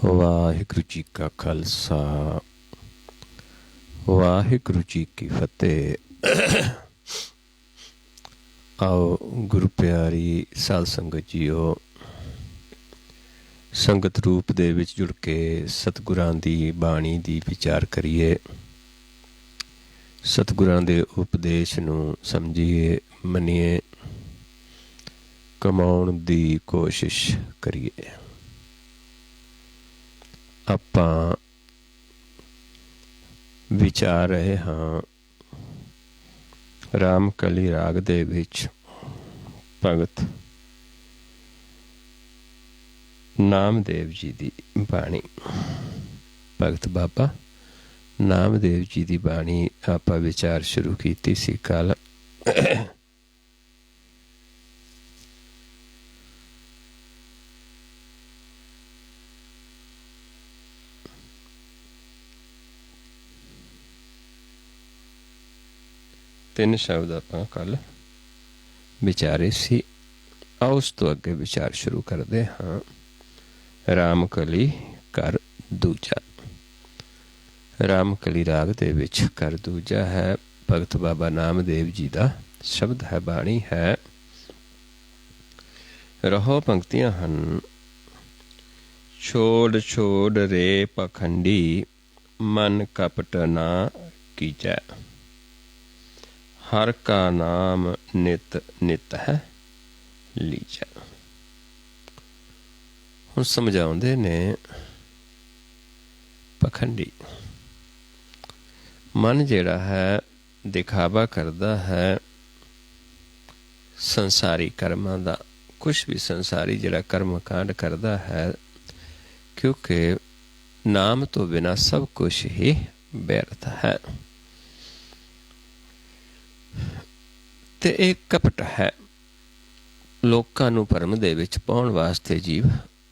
ਵਾਹਿਗੁਰੂ ਜੀ ਕਾ ਖਾਲਸਾ ਵਾਹਿਗੁਰੂ ਜੀ ਕੀ ਫਤਿਹ। ਆਓ ਗੁਰੂ ਪਿਆਰੀ ਸਾਧ ਸੰਗਤ ਜੀਓ, ਸੰਗਤ ਰੂਪ ਦੇ ਵਿੱਚ ਜੁੜ ਕੇ ਸਤਿਗੁਰਾਂ ਦੀ ਬਾਣੀ ਦੀ ਵਿਚਾਰ ਕਰੀਏ, ਸਤਿਗੁਰਾਂ ਦੇ ਉਪਦੇਸ਼ ਨੂੰ ਸਮਝੀਏ, ਮੰਨੀਏ, ਕਮਾਉਣ ਦੀ ਕੋਸ਼ਿਸ਼ ਕਰੀਏ। ਆਪਾਂ ਵਿਚਾਰ ਰਹੇ ਹਾਂ ਰਾਮਕਲੀ ਰਾਗ ਦੇ ਵਿੱਚ ਭਗਤ ਨਾਮਦੇਵ ਜੀ ਦੀ ਬਾਣੀ। ਭਗਤ ਬਾਬਾ ਨਾਮਦੇਵ ਜੀ ਦੀ ਬਾਣੀ ਆਪਾਂ ਵਿਚਾਰ ਸ਼ੁਰੂ ਕੀਤੀ ਸੀ ਕੱਲ। ਤਿੰਨ ਸ਼ਬਦ ਆਪਾਂ ਕੱਲ ਵਿਚਾਰੇ ਸੀ। ਆਓ ਉਸ ਤੋਂ ਅੱਗੇ ਵਿਚਾਰ ਸ਼ੁਰੂ ਕਰਦੇ ਹਾਂ। ਰਾਮਕਲੀ ਕਰ ਦੂਜਾ। ਰਾਮਕਲੀ ਰਾਗ ਦੇ ਵਿੱਚ ਕਰ ਦੂਜਾ ਹੈ। ਭਗਤ ਬਾਬਾ ਨਾਮਦੇਵ ਜੀ ਦਾ ਸ਼ਬਦ ਹੈ, ਬਾਣੀ ਹੈ। ਰਹੋ ਪੰਕਤੀਆਂ ਹਨ। ਛੋੜ ਛੋੜ ਰੇ ਪਖੰਡੀ, ਮਨ ਕਪਟ ਨਾ ਕੀਜੈ। ਹਰ ਕਾ ਨਾਮ ਨਿਤ ਨਿਤ ਹੈ ਲੀਜੈ। ਹੁਣ ਸਮਝਾਉਂਦੇ ਨੇ ਪਖੰਡੀ ਮਨ ਜਿਹੜਾ ਹੈ ਦਿਖਾਵਾ ਕਰਦਾ ਹੈ ਸੰਸਾਰੀ ਕਰਮਾਂ ਦਾ। ਕੁਛ ਵੀ ਸੰਸਾਰੀ ਜਿਹੜਾ ਕਰਮ ਕਾਂਡ ਕਰਦਾ ਹੈ, ਕਿਉਂਕਿ ਨਾਮ ਤੋਂ ਬਿਨਾਂ ਸਭ ਕੁਛ ਹੀ ਵਿਅਰਥ ਹੈ ਤੇ ਇਹ ਕਪਟ ਹੈ। ਲੋਕਾਂ ਨੂੰ ਭਰਮ ਦੇ ਵਿੱਚ ਪਾਉਣ ਵਾਸਤੇ ਜੀਵ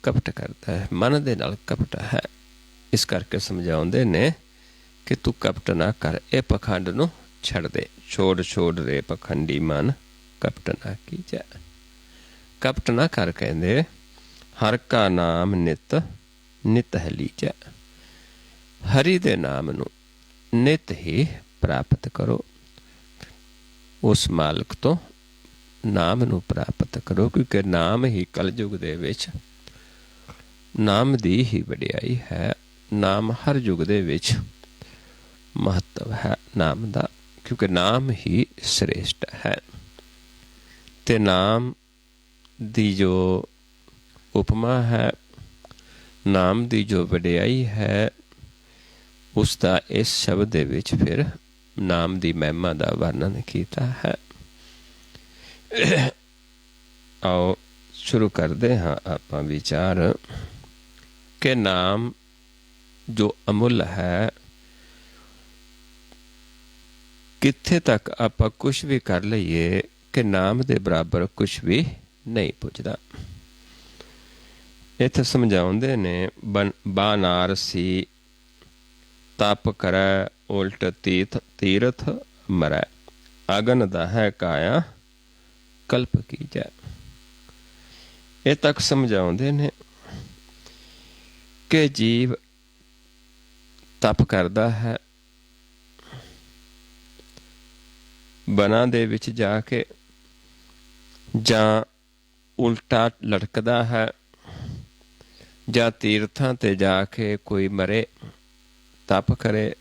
ਕਪਟ ਕਰਦਾ ਹੈ, ਮਨ ਦੇ ਨਾਲ ਕਪਟ ਹੈ। ਇਸ ਕਰਕੇ ਸਮਝਾਉਂਦੇ ਨੇ ਕਿ ਤੂੰ ਕਪਟ ਨਾ ਕਰ, ਇਹ ਪਖੰਡ ਨੂੰ ਛੱਡ ਦੇ। ਛੋੜ ਛੋੜ ਰੇ ਪਖੰਡੀ, ਮਨ ਕਪਟ ਨਾ ਕੀਜੈ। ਕਪਟ ਨਾ ਕਰ, ਕਹਿੰਦੇ ਹਰ ਕਾ ਨਾਮ ਨਿਤ ਨਿਤ ਹੈ ਲੀਜੈ। ਹਰੀ ਦੇ ਨਾਮ ਨੂੰ ਨਿਤ ਹੀ ਪ੍ਰਾਪਤ ਕਰੋ। ਉਸ ਮਾਲਕ ਤੋਂ ਨਾਮ ਨੂੰ ਪ੍ਰਾਪਤ ਕਰੋ, ਕਿਉਂਕਿ ਨਾਮ ਹੀ ਕਲਯੁਗ ਦੇ ਵਿੱਚ ਨਾਮ ਦੀ ਹੀ ਵਡਿਆਈ ਹੈ। ਨਾਮ ਹਰ ਯੁੱਗ ਦੇ ਵਿੱਚ ਮਹੱਤਵ ਹੈ ਨਾਮ ਦਾ, ਕਿਉਂਕਿ ਨਾਮ ਹੀ ਸ੍ਰੇਸ਼ਟ ਹੈ। ਤੇ ਨਾਮ ਦੀ ਜੋ ਉਪਮਾ ਹੈ, ਨਾਮ ਦੀ ਜੋ ਵਡਿਆਈ ਹੈ, ਉਸ ਦਾ ਇਸ ਸ਼ਬਦ ਦੇ ਵਿੱਚ ਫਿਰ ਨਾਮ ਦੀ ਮਹਿਮਾ ਦਾ ਵਰਣਨ ਕੀਤਾ ਹੈ। ਆਓ ਸ਼ੁਰੂ ਕਰਦੇ ਹਾਂ ਆਪਾਂ ਵਿਚਾਰ ਕਿ ਨਾਮ ਜੋ ਅਮੁੱਲ ਹੈ, ਕਿੱਥੇ ਤੱਕ ਆਪਾਂ ਕੁਛ ਵੀ ਕਰ ਲਈਏ ਕਿ ਨਾਮ ਦੇ ਬਰਾਬਰ ਕੁਛ ਵੀ ਨਹੀਂ ਪੁੱਜਦਾ। ਇੱਥੇ ਸਮਝਾਉਂਦੇ ਨੇ ਬਾਨਾਰਸੀ ਤਪ ਕਰੈ, ਉਲਟ ਤੀਰਥ ਮਰੈ। ਅਗਨ ਦਾ ਹੈ ਕਾਇਆ, ਕਲਪ ਕੀਜੈ। ਇਹ ਤੱਕ ਸਮਝਾਉਂਦੇ ਨੇ ਕਿ ਜੀਵ ਤਪ ਕਰਦਾ ਹੈ, ਬਨਾਂ ਦੇ ਵਿੱਚ ਜਾ ਕੇ, ਜਾਂ ਉਲਟਾ ਲਟਕਦਾ ਹੈ, ਜਾਂ ਤੀਰਥਾਂ ਤੇ ਜਾ ਕੇ ਕੋਈ ਮਰੇ, ਤਪ ਕਰੇ,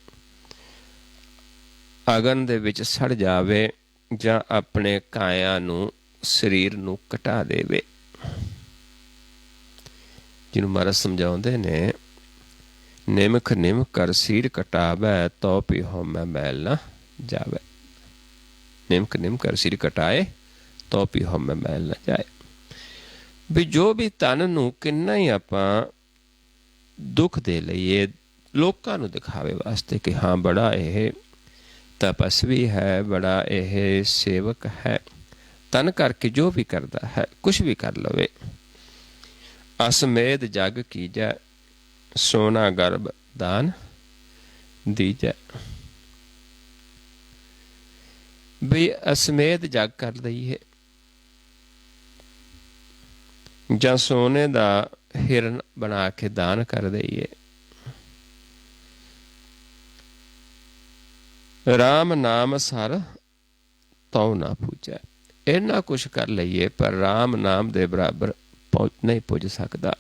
ਅਗਨ ਦੇ ਵਿੱਚ ਸੜ ਜਾਵੇ, ਜਾਂ ਆਪਣੇ ਕਾਇਆ ਨੂੰ, ਸਰੀਰ ਨੂੰ ਘਟਾ ਦੇਵੇ। ਜਿਹਨੂੰ ਮਹਾਰਾਜ ਸਮਝਾਉਂਦੇ ਨੇ ਨਿਮਖ ਨਿਮਖ ਕਰ ਸੀਰ ਘਟਾਵੈ, ਤੋ ਪੀ ਹਉਮੈ ਮੈਲ ਨਾ ਜਾਵੇ। ਨਿਮਖ ਨਿਮਖ ਕਰ ਸੀਰ ਘਟਾਏ, ਤੋ ਪੀ ਹਉਮੈ ਮੈਲ ਨਾ ਜਾਏ। ਵੀ ਜੋ ਵੀ ਤਨ ਨੂੰ ਕਿੰਨਾ ਹੀ ਆਪਾਂ ਦੁੱਖ ਦੇ ਲਈਏ, ਲੋਕਾਂ ਨੂੰ ਦਿਖਾਵੇ ਵਾਸਤੇ ਕਿ ਹਾਂ ਬੜਾ ਇਹ ਤਪਸਵੀ ਹੈ, ਬੜਾ ਇਹ ਸੇਵਕ ਹੈ, ਤਨ ਕਰਕੇ ਜੋ ਵੀ ਕਰਦਾ ਹੈ, ਕੁਛ ਵੀ ਕਰ ਲਵੇ। ਅਸਮੇਧ ਜਗ ਕੀਜੈ, ਸੋਨਾ ਗਰਭ ਦਾਨ ਦੀਜੈ। ਵੀ ਅਸਮੇਧ ਜਗ ਕਰ ਲਈਏ, ਜਾਂ ਸੋਨੇ ਦਾ ਹਿਰਨ ਬਣਾ ਕੇ ਦਾਨ ਕਰ ਦਈਏ। ਰਾਮ ਨਾਮ ਸਰ ਤਉ ਨਾ ਪੂਜੈ। ਇੰਨਾ ਕੁਛ ਕਰ ਲਈਏ ਪਰ ਰਾਮ ਨਾਮ ਦੇ ਬਰਾਬਰ ਨਹੀਂ ਪੁੱਜ ਸਕਦਾ,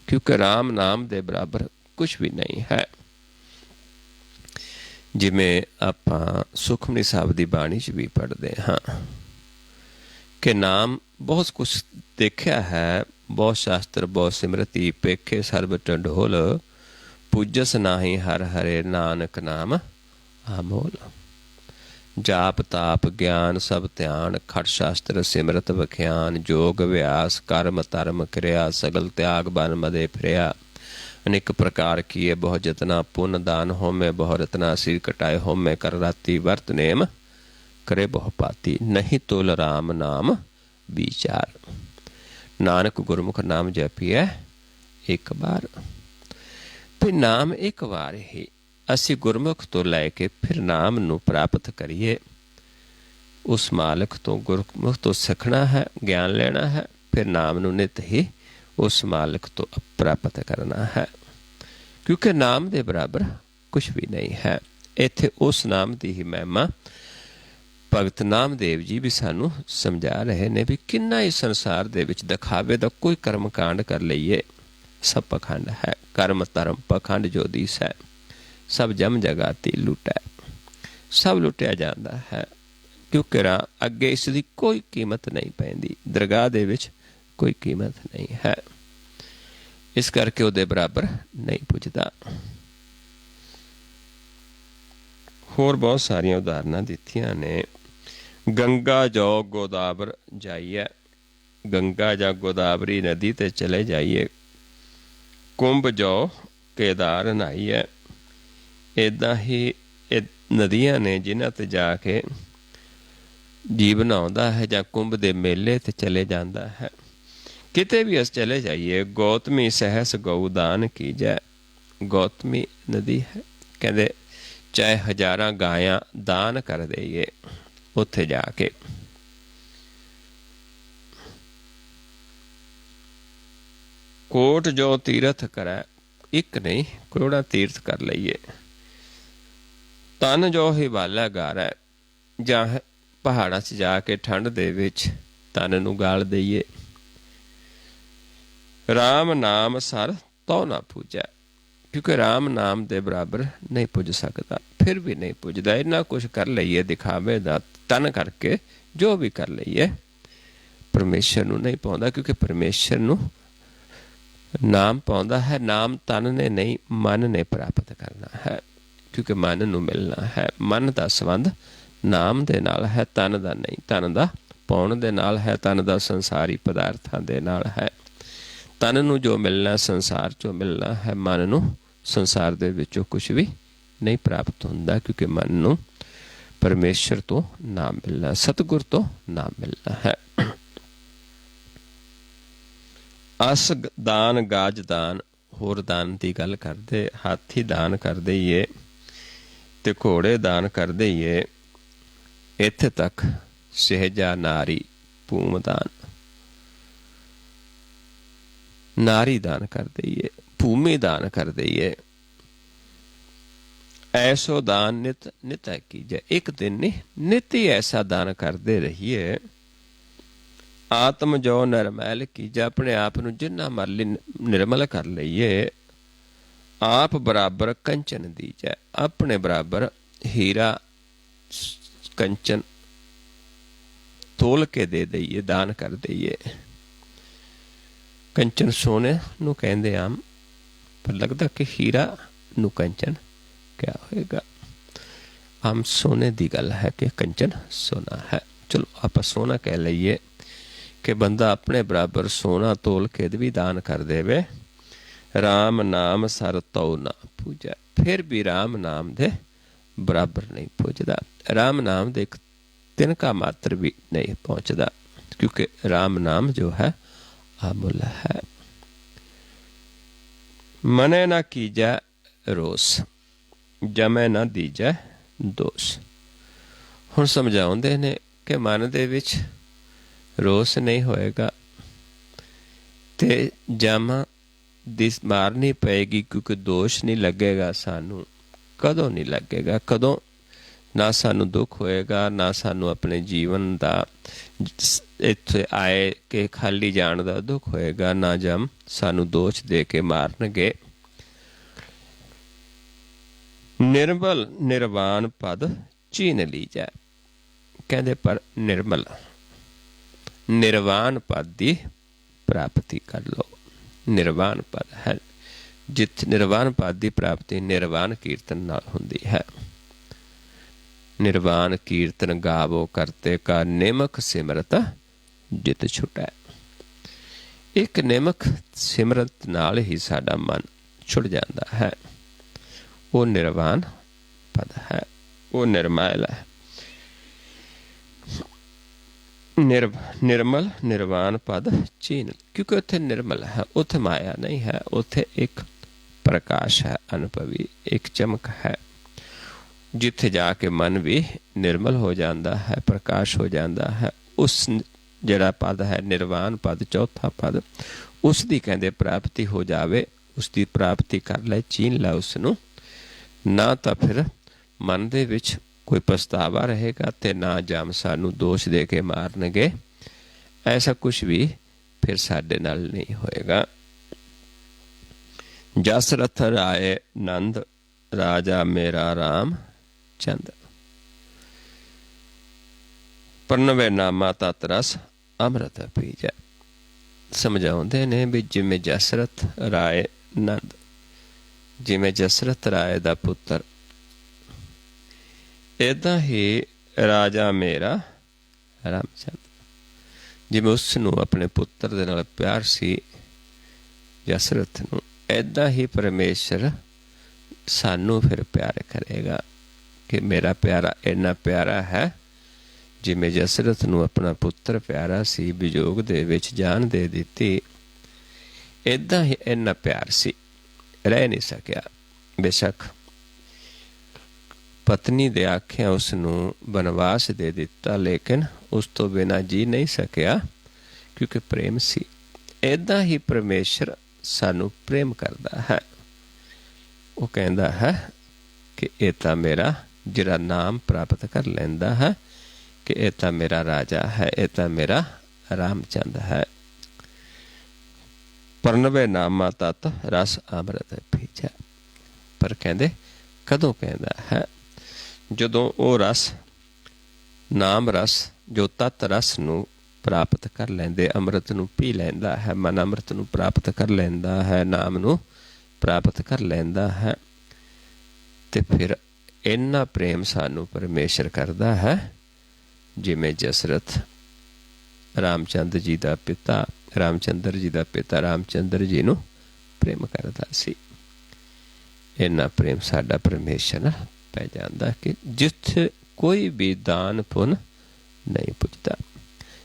ਕਿਉਂਕਿ ਰਾਮ ਨਾਮ ਦੇ ਬਰਾਬਰ ਕੁਛ ਵੀ ਨਹੀਂ ਹੈ। ਜਿਵੇਂ ਆਪਾਂ ਸੁਖਮਨੀ ਸਾਹਿਬ ਦੀ ਬਾਣੀ 'ਚ ਵੀ ਪੜ੍ਹਦੇ ਹਾਂ ਕਿ ਨਾਮ ਬਹੁਤ ਕੁਛ ਦੇਖਿਆ ਹੈ, ਬਹੁਤ ਸ਼ਾਸਤਰ ਬਹੁਤ ਸਿਮਰਤੀ, ਪੇਖੇ ਸਰਬ ਢੰਡੋਲ, ਪੂਜਸ ਨਾਹੀ ਹਰ ਹਰੇ ਨਾਨਕ ਨਾਮ ਆਮੋਲ। ਜਾਪ ਤਾਪ ਗਿਆਨ ਸਭ ਧਿਆਨ, ਖਟ ਸ਼ਾਸਤਰ ਸਿਮਰਤ ਵਖਿਆਨ, ਜੋਗ ਅਭਿਆਸ ਕਰਮ ਧਰਮ ਕਿਰਿਆ, ਸਗਲ ਤਿਆਗ ਬਨ ਮਦੇ ਫਿਰਿਆ। ਅਨੇਕ ਪ੍ਰਕਾਰ ਕੀਏ ਬਹੁ ਜਤਨਾ, ਪੁੰਨ ਦਾਨ ਹੋਮੇ ਬਹੁ ਰਤਨਾ, ਸਿਰ ਕਟਾਏ ਹੋਮੇ ਕਰ ਰਾਤੀ, ਵਰਤ ਨੇਮ ਕਰੇ ਬਹੁ ਪਾਤੀ, ਨਹੀਂ ਤੁਲ ਰਾਮ ਨਾਮ ਵਿਚਾਰ। ਨਾਨਕ ਗੁਰਮੁਖ ਨਾਮ ਜਪੀਐ ਇੱਕ ਵਾਰ। ਫਿਰ ਨਾਮ ਇੱਕ ਵਾਰ ਹੀ ਅਸੀਂ ਗੁਰਮੁਖ ਤੋਂ ਲੈ ਕੇ ਫਿਰ ਨਾਮ ਨੂੰ ਪ੍ਰਾਪਤ ਕਰੀਏ। ਉਸ ਮਾਲਕ ਤੋਂ, ਗੁਰਮੁਖ ਤੋਂ ਸਿੱਖਣਾ ਹੈ, ਗਿਆਨ ਲੈਣਾ ਹੈ, ਫਿਰ ਨਾਮ ਨੂੰ ਨਿਤ ਹੀ ਉਸ ਮਾਲਕ ਤੋਂ ਪ੍ਰਾਪਤ ਕਰਨਾ ਹੈ, ਕਿਉਂਕਿ ਨਾਮ ਦੇ ਬਰਾਬਰ ਕੁਛ ਵੀ ਨਹੀਂ ਹੈ। ਇੱਥੇ ਉਸ ਨਾਮ ਦੀ ਹੀ ਮਹਿਮਾ ਭਗਤ ਨਾਮਦੇਵ ਜੀ ਵੀ ਸਾਨੂੰ ਸਮਝਾ ਰਹੇ ਨੇ ਵੀ ਕਿੰਨਾ ਹੀ ਸੰਸਾਰ ਦੇ ਵਿੱਚ ਦਿਖਾਵੇ ਦਾ ਕੋਈ ਕਰਮ ਕਾਂਡ ਕਰ ਲਈਏ, ਸਭ ਪਖੰਡ ਹੈ। ਕਰਮ ਧਰਮ ਪਖੰਡ ਜੋ ਦੀਸ ਹੈ, ਸਭ ਜਮ ਜਗਾਤੀ ਲੁੱਟੈ। ਸਭ ਲੁੱਟਿਆ ਜਾਂਦਾ ਹੈ, ਕਿਉਂਕਿ ਅੱਗੇ ਇਸ ਦੀ ਕੋਈ ਕੀਮਤ ਨਹੀਂ ਪੈਂਦੀ, ਦਰਗਾਹ ਦੇ ਵਿੱਚ ਕੋਈ ਕੀਮਤ ਨਹੀਂ ਹੈ, ਇਸ ਕਰਕੇ ਉਹਦੇ ਬਰਾਬਰ ਨਹੀਂ ਪੁੱਜਦਾ। ਹੋਰ ਬਹੁਤ ਸਾਰੀਆਂ ਉਦਾਹਰਨਾਂ ਦਿੱਤੀਆਂ ਨੇ। ਗੰਗਾ ਜੋ ਗੋਦਾਵਰ ਜਾਈਏ, ਗੰਗਾ ਜਾਂ ਗੋਦਾਵਰੀ ਨਦੀ ਤੇ ਚਲੇ ਜਾਈਏ। ਕੁੰਭ ਜੋ ਕੇਦਾਰ ਨਹਾਈਏ। ਇੱਦਾਂ ਹੀ ਇਹ ਨਦੀਆਂ ਨੇ ਜਿਨ੍ਹਾਂ 'ਤੇ ਜਾ ਕੇ ਜੀਵਨ ਆਉਂਦਾ ਹੈ, ਜਾਂ ਕੁੰਭ ਦੇ ਮੇਲੇ 'ਤੇ ਚਲੇ ਜਾਂਦਾ ਹੈ। ਕਿਤੇ ਵੀ ਅਸੀਂ ਚਲੇ ਜਾਈਏ, ਗੌਤਮੀ ਸਹਿਸ ਗਊ ਦਾਨ ਕੀਜੈ। ਗੌਤਮੀ ਨਦੀ ਹੈ, ਕਹਿੰਦੇ ਚਾਹੇ ਹਜ਼ਾਰਾਂ ਗਾਇਆਂ ਦਾਨ ਕਰ ਦੇਈਏ ਉੱਥੇ ਜਾ ਕੇ। ਕੋਟ ਜੋ ਤੀਰਥ ਕਰੈ, ਇੱਕ ਨਹੀਂ ਕਰੋੜਾਂ ਤੀਰਥ ਕਰ ਲਈਏ। ਤਨ ਜੋ ਹਿਵਾਲਾ ਗਾਰੈ, ਜਾਂ ਪਹਾੜਾਂ 'ਚ ਜਾ ਕੇ ਠੰਡ ਦੇ ਵਿੱਚ ਤਨ ਨੂੰ ਗਾਲ ਦਈਏ। ਰਾਮ ਨਾਮ ਸਰ ਤਉ ਨਾ ਪੂਜੈ, ਕਿਉਂਕਿ ਰਾਮ ਨਾਮ ਦੇ ਬਰਾਬਰ ਨਹੀਂ ਪੁੱਜ ਸਕਦਾ, ਫਿਰ ਵੀ ਨਹੀਂ ਪੁੱਜਦਾ। ਇੰਨਾ ਕੁਛ ਕਰ ਲਈਏ ਦਿਖਾਵੇ ਦਾ, ਤਨ ਕਰਕੇ ਜੋ ਵੀ ਕਰ ਲਈਏ, ਪਰਮੇਸ਼ਰ ਨੂੰ ਨਹੀਂ ਪਾਉਂਦਾ, ਕਿਉਂਕਿ ਪਰਮੇਸ਼ਰ ਨੂੰ ਨਾਮ ਪਾਉਂਦਾ ਹੈ। ਨਾਮ ਤਨ ਨੇ ਨਹੀਂ, ਮਨ ਨੇ ਪ੍ਰਾਪਤ ਕਰਨਾ ਹੈ, ਕਿਉਂਕਿ ਮਨ ਨੂੰ ਮਿਲਣਾ ਹੈ। ਮਨ ਦਾ ਸੰਬੰਧ ਨਾਮ ਦੇ ਨਾਲ ਹੈ, ਤਨ ਦਾ ਨਹੀਂ। ਤਨ ਦਾ ਪਾਉਣ ਦੇ ਨਾਲ ਹੈ, ਤਨ ਦਾ ਸੰਸਾਰੀ ਪਦਾਰਥਾਂ ਦੇ ਨਾਲ ਹੈ। ਤਨ ਨੂੰ ਜੋ ਮਿਲਣਾ ਸੰਸਾਰ 'ਚੋਂ ਮਿਲਣਾ ਹੈ, ਮਨ ਨੂੰ ਸੰਸਾਰ ਦੇ ਵਿੱਚੋਂ ਕੁਛ ਵੀ ਨਹੀਂ ਪ੍ਰਾਪਤ ਹੁੰਦਾ, ਕਿਉਂਕਿ ਮਨ ਨੂੰ ਪਰਮੇਸ਼ਰ ਤੋਂ ਨਾਮ ਮਿਲਣਾ, ਸਤਿਗੁਰ ਤੋਂ ਨਾਮ ਮਿਲਣਾ ਹੈ। ਅਸ ਦਾਨ ਗਾਜ ਦਾਨ, ਹੋਰ ਦਾਨ ਦੀ ਗੱਲ ਕਰਦੇ, ਹਾਥੀ ਦਾਨ ਕਰ ਦਈਏ ਤੇ ਘੋੜੇ ਦਾਨ ਕਰ ਦਈਏ। ਇੱਥੇ ਤੱਕ ਸਹਿਜਾ ਨਾਰੀ ਭੂਮ ਦਾਨ, ਨਾਰੀ ਦਾਨ ਕਰ ਦਈਏ, ਭੂਮੀ ਦਾਨ ਕਰ ਦਈਏ। ਐਸੋ ਦਾਨ ਨਿਤ ਨਿਤ ਹੈ ਕੀਜੈ। ਇੱਕ ਦਿਨ ਨਹੀਂ, ਨਿਤ ਹੀ ਐਸਾ ਦਾਨ ਕਰਦੇ ਰਹੀਏ। ਆਤਮ ਜੋ ਨਿਰਮੈਲ ਕੀਜੈ, ਆਪਣੇ ਆਪ ਨੂੰ ਜਿੰਨਾ ਮਰਲੀ ਨਿਰਮਲ ਕਰ ਲਈਏ। ਆਪ ਬਰਾਬਰ ਕੰਚਨ ਦੀਜੈ, ਆਪਣੇ ਬਰਾਬਰ ਹੀਰਾ ਕੰਚਨ ਤੋਲ ਕੇ ਦੇ ਦਈਏ, ਦਾਨ ਕਰ ਦਈਏ। ਕੰਚਨ ਸੋਨੇ ਨੂੰ ਕਹਿੰਦੇ ਆਮ, ਪਰ ਲੱਗਦਾ ਕਿ ਹੀਰਾ ਨੂੰ ਕੰਚਨ ਕਿਆ ਹੋਏਗਾ। ਆਮ ਸੋਨੇ ਦੀ ਗੱਲ ਹੈ ਕਿ ਕੰਚਨ ਸੋਨਾ ਹੈ। ਚਲੋ ਆਪਾਂ ਸੋਨਾ ਕਹਿ ਲਈਏ ਕਿ ਬੰਦਾ ਆਪਣੇ ਬਰਾਬਰ ਸੋਨਾ ਤੋਲ ਕੇ ਵੀ ਦਾਨ ਕਰ ਦੇਵੇ। ਰਾਮ ਨਾਮ ਸਰ ਤਉ ਨਾ ਪੂਜੈ, ਫਿਰ ਵੀ ਰਾਮ ਨਾਮ ਦੇ ਬਰਾਬਰ ਨਹੀਂ ਪੁੱਜਦਾ। ਰਾਮ ਨਾਮ ਦੇ ਇੱਕ ਤਿਨਕਾ ਮਾਤਰ ਵੀ ਨਹੀਂ ਪਹੁੰਚਦਾ, ਕਿਉਂਕਿ ਰਾਮ ਨਾਮ ਜੋ ਹੈ ਅਮੁੱਲ ਹੈ। ਮਨੇ ਨਾ ਕੀਜੈ ਰੋਸ, ਜਮੈ ਨਾ ਦੀਜੈ ਦੋਸ਼। ਹੁਣ ਸਮਝਾਉਂਦੇ ਨੇ ਕਿ ਮਨ ਦੇ ਵਿੱਚ ਰੋਸ ਨਹੀਂ ਹੋਏਗਾ ਤੇ ਜਮ दिस मारनी पएगी, क्योंकि दोष नहीं लगेगा सानू। कदों नहीं लगेगा? कदों? ना सानू दुख होएगा, ना सानू अपने जीवन का इत्थे आए के खाली जाण का दुख होएगा, ना जम सानू दोष दे के मारनगे। निर्मल निर्वाण पद चीन लीजै। कहते पर निर्मल निर्वाण पद की प्राप्ति कर लो। निर्वाण पद है जित निर्वाण पद की प्राप्ति निर्वाण कीर्तन नाल हुंदी है। निर्वाण कीर्तन गावो करते का निमक सिमरत जित छुटै। एक निमक सिमरत नाल ही साडा मन छुट जाता है। वो निर्वाण पद है, वो निर्मल है। निर्मल निर्वाण पद चीन, क्योंकि उत्थे निर्मल है, उत्थे माया नहीं है, उत्थे एक प्रकाश है अनुभवी, एक चमक है। जिथे जाके मन भी निर्मल हो जाता है, प्रकाश हो जाता है। उस जड़ा पद है निर्वाण पद, चौथा पद, उसकी कहते प्राप्ति हो जावे, उसकी प्राप्ति कर ले, चीन ला उसनू। ना तो फिर मन दे विच कोई पछतावा रहेगा, ते ना जम सानू दोष दे के मारनगे। ऐसा कुछ भी फिर साडे नाल नहीं होएगा। जसरथ राय नंद राजा मेरा राम चंद। प्रणवे नामा तत रस अमृत पीजै। समझाउंदे ने भी जिमें जसरथ राय नंद, जिमें जसरथ राय दा पुत्र, इदां ही राजा मेरा रामचंद। जिमें उसनू अपने पुत्र दे नाल प्यार सी जसरथ नू, इदां ही परमेश्वर सानू फिर प्यार करेगा। कि मेरा प्यारा इन्ना प्यारा है, जिमें जसरथ नू अपना पुत्र प्यारा सी, विजोग दे विच जान दे दिती, इदां ही इन्ना प्यार सी, रह नहीं सकिया। बेशक पत्नी दे आख्या उसनू बनवास दे दिता, लेकिन उस तो बिना जी नहीं सकिया, क्योंकि प्रेम सी। इदां ही परमेश्वर सानू प्रेम करता है। वो कहता है कि ये तो मेरा जिहड़ा नाम प्राप्त कर लैंदा है, कि ये तो मेरा राजा है, ये तो मेरा रामचंद है। प्रणवे नामा तत रस अमृत पीजै। पर कहते कदों कहता है? जदों वो रस नाम रस जो तत रस नू प्राप्त कर लेंदे, अमृत नू पी लैंदा है, मन अमृत नू प्राप्त कर लैंदा है, नाम नू प्राप्त कर लैंदा है, ते फिर इन्ना प्रेम सानू परमेश्वर करता है, जिमें जसरथ रामचंद्र जी का पिता, रामचंद्र जी का पिता रामचंद्र जी नू प्रेम करता सी। इन्ना प्रेम साडा परमेश्वर ना पै जाता कि जिथे कोई भी दान पुन नहीं पुजता,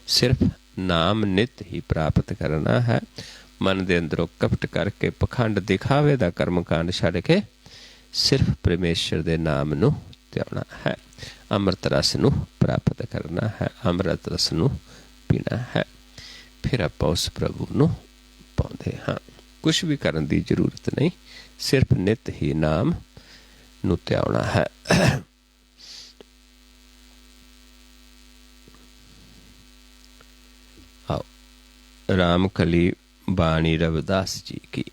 सिर्फ नाम नित ही प्राप्त करना है। मन दे अंदरों कपट करके पखंड दिखावे दा कर्म कांड छड़ के सिर्फ परमेश्वर दे नाम नू त्यागना है। अमृत रस नू प्राप्त करना है, अमृत रस नू पीना है। फिर आप उस प्रभु नू पाउंदे हाँ। कुछ भी करने की जरूरत नहीं, सिर्फ नित ही नाम नू त्यागना है। आओ रामकली बाणी रविदास जी की।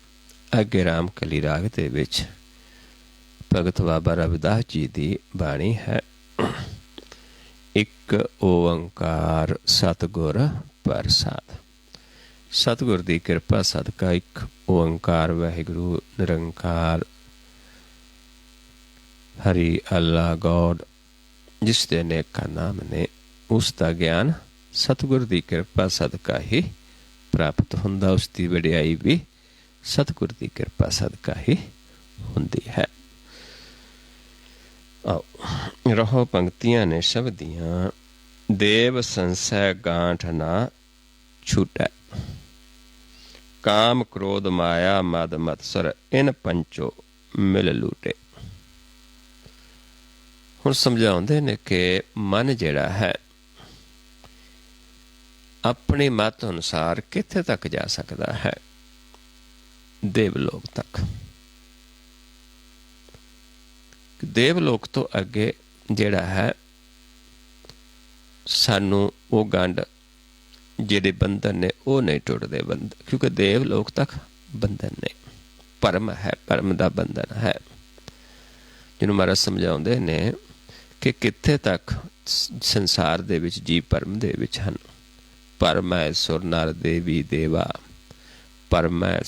अगे रामकली राग दे विच भगत बाबा रविदास जी की बाणी है। एक ओंकार सतगुर प्रसाद। सतगुर की कृपा सदका एक ओंकार वाहिगुरु निरंकार हरि अल्लाह गॉड, जिसके अनेका नाम ने, उसका ज्ञान सतगुर की कृपा सदका ही प्राप्त हुंदा। उसकी वडियाई भी सतगुर की कृपा सदका ही हुंदी है। आओ रहो पंक्तियां ने शब्दियां। देव संसय गांठ ना छूटै, काम क्रोध माया मद मत्सर इन पंचो मिल लूटे। हुण समझाउंदे ने कि मन जिहड़ा है अपनी मत अनुसार कित्थे तक जा सकता है। देवलोक तक। देवलोक तो अगे जिहड़ा है सानू वो गंढ जिहड़े बंधन ने वो नहीं टुटदे बंधन, क्योंकि देवलोक तक बंधन ने, भरम है, भरम दा बंधन है। जिन्हों महाराज समझाउंदे ने कि कित्थे तक संसार दे विच जीव भरम दे विच हन। भरम है सुर नर देवी देवा, भरम है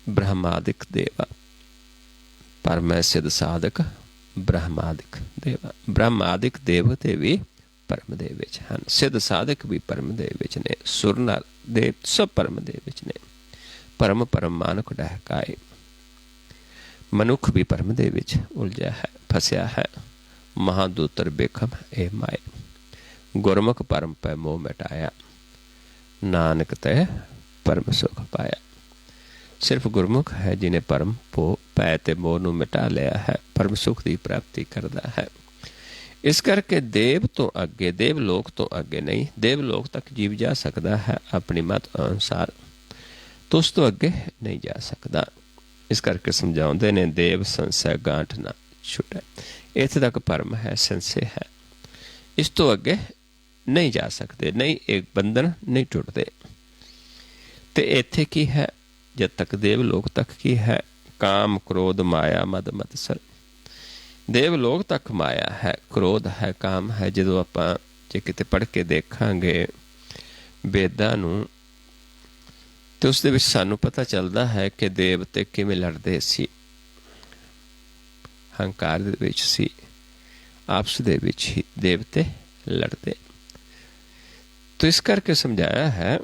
ब्रह्मादिक देवा, भरम है सिद्ध साधक ब्रह्मादिक देवा। ब्रह्मादिक देवते भी भरम दे विच हन, सिद्ध साधक भी भरम दे विच ने, सुर नर देव सब भरम दे विच ने। भरम परम मानुख डहकाए, मनुख भी भरम दे विच उलझा है, फसिया है। महादूतर बेखम ए माए, गुरमुख परम पै मोह मिटाया, नानक तै परम सुख पाया। सिर्फ गुरमुख है जिन्हें परम पो पै ते मोह नूं मिटा लिया है, परम सुख की प्राप्ति करता है। इस करके देव तो अगे, देवलोक तो अगे नहीं, देवलोक तक जीव जा सकता है अपनी मत अनुसार, तो उस तो अगे नहीं जा सकता। इस करके समझाते ने देव संशय गांठ ना छुटे, इत्थे तक भरम है, संशय है, इस तो अगे नहीं जा सकते, नहीं एक बंधन नहीं टुटते। तो इत्थे की है, जब तक देवलोक तक की है, काम क्रोध माया मद मत्सर। देवलोक तक माया है, क्रोध है, काम है। जो आप जे किते पढ़ के देखांगे वेदां नूं तो उस दे विच सानूं पता चलदा है कि देवते किवें लड़दे सी, हंकार दे विच सी, आपस दे विच ही देवते लड़दे। तो इस करके समझाया है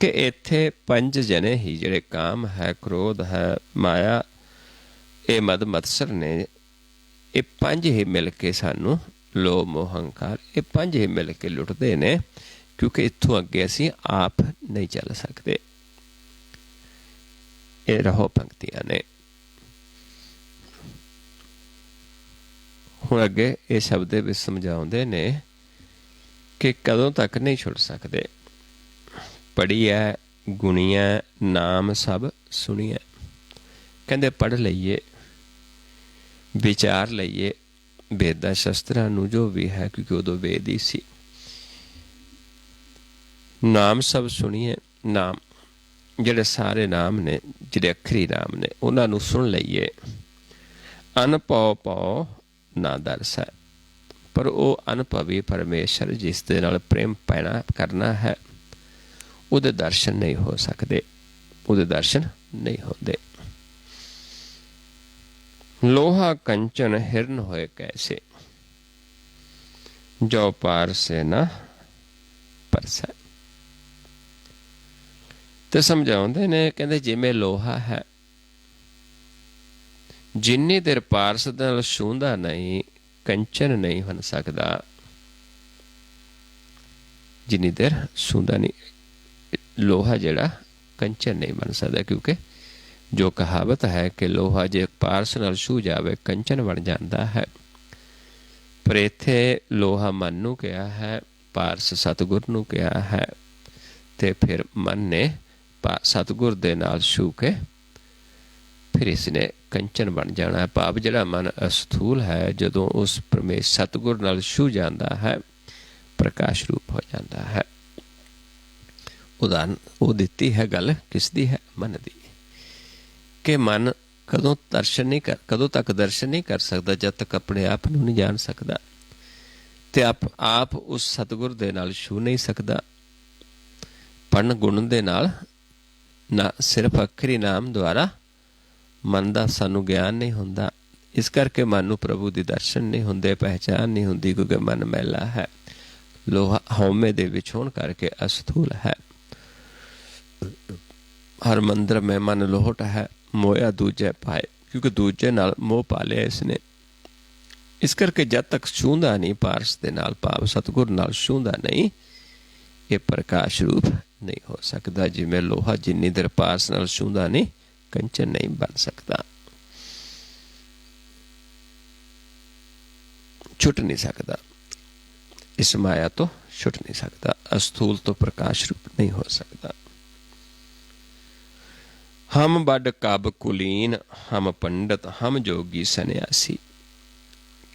कि इत्थे पंज जने ही जिहड़े काम है, क्रोध है, माया, ये मद मत्सर ने, ये पंज ही मिल के सानू लोभ मोह हंकार, ये पंज ही मिल के लुटते ने, क्योंकि इत्थों अगे असीं आप नहीं चल सकते। ये रहो पंक्तियां ने। हुण अगे ये शब्द विच समझाउंदे ने कि कदों तक नहीं छुट सकते। पढ़िया गुणिया नाम सब सुनिया, कहंदे पढ़ लईए, विचार लईए वेदां शस्त्रां नूं जो भी है, क्योंकि उदों वेद ही सी। नाम सब सुनिए, नाम जिहड़े सारे नाम ने, जिहड़े अखरी नाम ने, उन्हां नूं सुन लईए। अनभव भव ना दरसै, पर वो अनुभवी परमेश्वर जिस दे नाल प्रेम पैना करना है, उहदे दर्शन नहीं हो सकते, उहदे दर्शन नहीं होंदे। लोहा कंचन हिरन होए कैसे, जो पार से न परसै। तो समझाउंदे ने, कहंदे जिवें लोहा है, जिन्नी देर पारस नाल छूंदा नहीं, कंचन नहीं बन सकता। जिन्नी देर छूंदा नहीं, लोहा जिहड़ा कंचन नहीं बन सकता, क्योंकि जो कहावत है कि लोहा जे पारस नाल छू जावे कंचन बन जाता है। पर इत्थे लोहा मन नूं कहा है, पारस सतगुर नूं कहा है, ते फिर मन ने सतगुर दे नाल छू के फिर इसने कंचन बन जाना है। भाव जिहड़ा मन अस्थूल है, जदों उस परमेश सतगुर नाल छू जाता है, प्रकाश रूप हो जाता है। उदाहरण वो दिती है, गल किसदी है? मन दी। कि मन कदों दर्शन नहीं कर, कदों तक दर्शन नहीं कर सकता, जब तक अपने आप नूं नहीं जान सकता, ते आप उस सतगुर दे नाल छू नहीं सकता। पढ़न गुण दे नाल ना, सिर्फ अखरी नाम द्वारा मन का सानू ज्ञान नहीं होंदा। इस करके मन नूं प्रभु दी दर्शन नहीं होंदे, पहचान नहीं होंदी, क्योंकि मन मैला है, लोहा हौमे दे विच होण करके अस्थूल है। हर मंदिर में मन लोहट है, मोया दूजे पाए, क्योंकि दूजे नाल मोह पा लिया इसने। इस करके जब तक छूंदा नहीं पारस दे नाल, भाव सतगुर नाल छूंदा नहीं, ये प्रकाश रूप नहीं हो सकता। जिवें लोहा जिन्नी देर पारस नाल छूंदा नहीं, कंचन नहीं बन सकता, छुट नहीं सकता, इस माया तो छुट नहीं सकता, अस्थूल तो प्रकाश रूप नहीं हो सकता। हम बड कब कुलीन हम पंडित हम जोगी सन्यासी।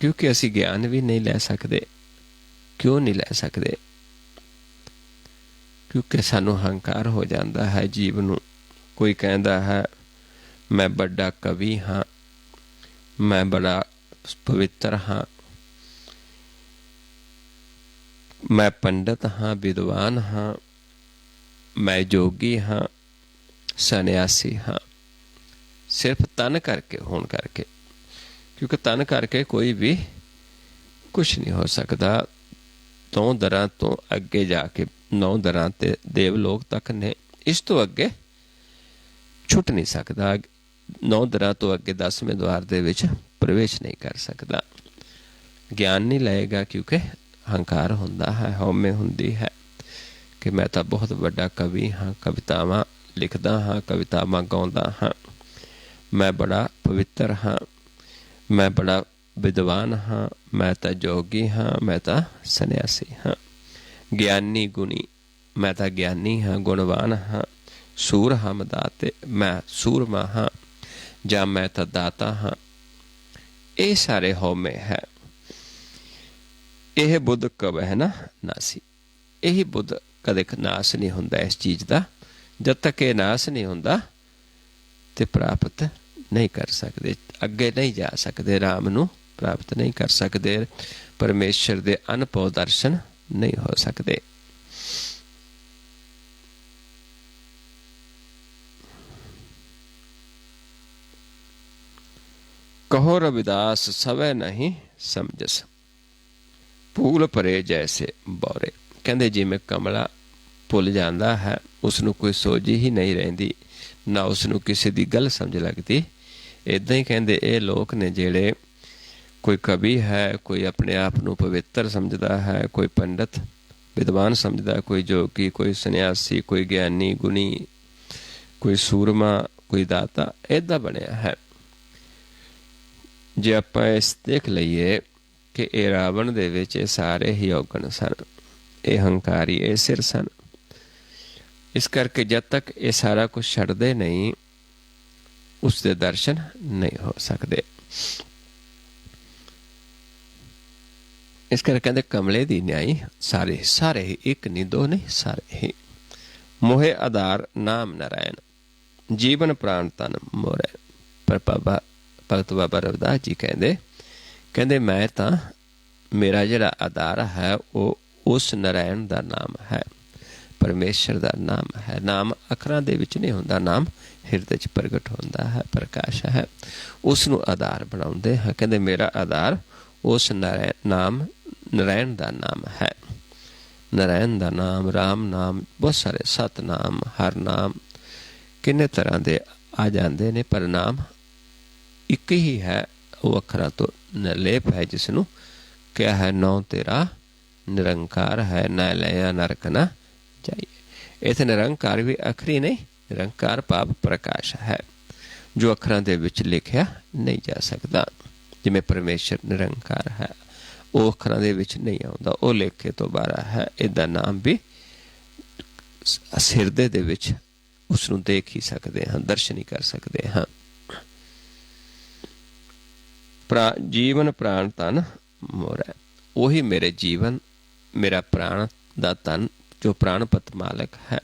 क्योंकि असी ज्ञान भी नहीं लै सकते। क्यों नहीं लै सकते? क्योंकि सानू हंकार हो जाता है जीव नू। कोई कहता है मैं बड़ा कवि हाँ, मैं बड़ा पवित्र हाँ, मैं पंडित हाँ, विद्वान हाँ, मैं जोगी हाँ, सन्यासी हाँ। सिर्फ तन करके होण करके, क्योंकि तन करके कोई भी कुछ नहीं हो सकता। 9 दरां तो अगे जाके 9 दरां ते देवलोक तक ने, इस तो अगे छुट नहीं सकता। 9 दरां तो अगे 10वें द्वार दे विच प्रवेश नहीं कर सकता। ज्ञान नहीं लएगा क्योंकि हंकार हुंदा है, हौमे हुंदी है कि मैं तो बहुत बड़ा कवि हाँ, कवितावां लिखदा हाँ, कवितावां गाउंदा हाँ, मैं बड़ा पवित्र हाँ, मैं बड़ा विद्वान हाँ, मैं तो जोगी हाँ, मैं तो सन्यासी हाँ। ज्ञानी गुणी, मैं तो ज्ञानी हाँ, गुणवान हाँ। सूर हम दाते, मैं सूरमा हाँ, जां मैं तो दाता हाँ। ये सारे हौमे है। यह बुद्ध कब है ना नासी। यही बुद्ध कदे नाश नहीं हुंदा इस चीज़ का। जब तक ये नाश नहीं हुंदा ते प्राप्त नहीं कर सकते, अगे नहीं जा सकते, राम नू प्राप्त नहीं कर सकते, परमेश्वर दे अनभव दर्शन नहीं हो सकते। कहो रविदास सवै नहीं समझस, फूल भरे जैसे बौरे। कहते जिमें कमला भुल जाता है, उसनू कोई सोझी ही नहीं रहिंदी, ना उसनू किसी की गल समझ लगती। इदां ही कहते ये लोग ने जेड़े, कोई कवि है, कोई अपने आप नू पवित्र समझदा है, कोई पंडित विद्वान समझदा, कोई जोगी, कोई सन्यासी, कोई ज्ञानी गुणी, कोई सूरमा, कोई दाता, इदां बनिया है। जे आपां इस देख लईए कि ये रावण दे विच सारे ही औगण सन, ये हंकारी, ये सिर सन। इस करके जब तक ये सारा कुछ छड्डदे नहीं, उसके दर्शन नहीं हो सकते। इस करके कहते कमले दी न्याई सारे, सारे ही, एक नहीं दो नहीं, सारे ही। मोहे आधार नाम नारायण, जीवन प्राण तन मोरे। पर भगत बाबा रविदास जी कहते मैं तो, मेरा जिहड़ा आधार है वो उस नारायण का नाम है, परमेश्वर का नाम है। नाम अखरां दे विच नहीं हुंदा, नाम हिरदे च प्रगट होंदा है, प्रकाश है। उसनूं आधार बनाउंदे हैं। कहते मेरा आधार उस नाम नारायण का नाम है। नारायण का नाम, राम नाम, बहुत सारे सतनाम, हर नाम, किन्ने तरह के आ जाते हैं, पर नाम एक ही है। वो अखरां तो निर्लेप है, जिसनों क्या है, नौ तेरा निरंकार है, न लया नरक न जाइए। इत्थे निरंकार भी अखरी नहीं, निरंकार भाव प्रकाश है, जो अखरां दे विच लिखिया नहीं जा सकता। जिमें परमेश्वर निरंकार है, वो अखरां दे विच नहीं आउंदा, वो लेखे तो बाहर है। इदा नाम भी हिरदे दे विच उसनूं देख ही सकते हैं, दर्शन ही कर सकते हैं। जीवन प्राण तन मोरा, वही मेरे जीवन, मेरा प्राण दा तन, जो प्राणपत मालक है,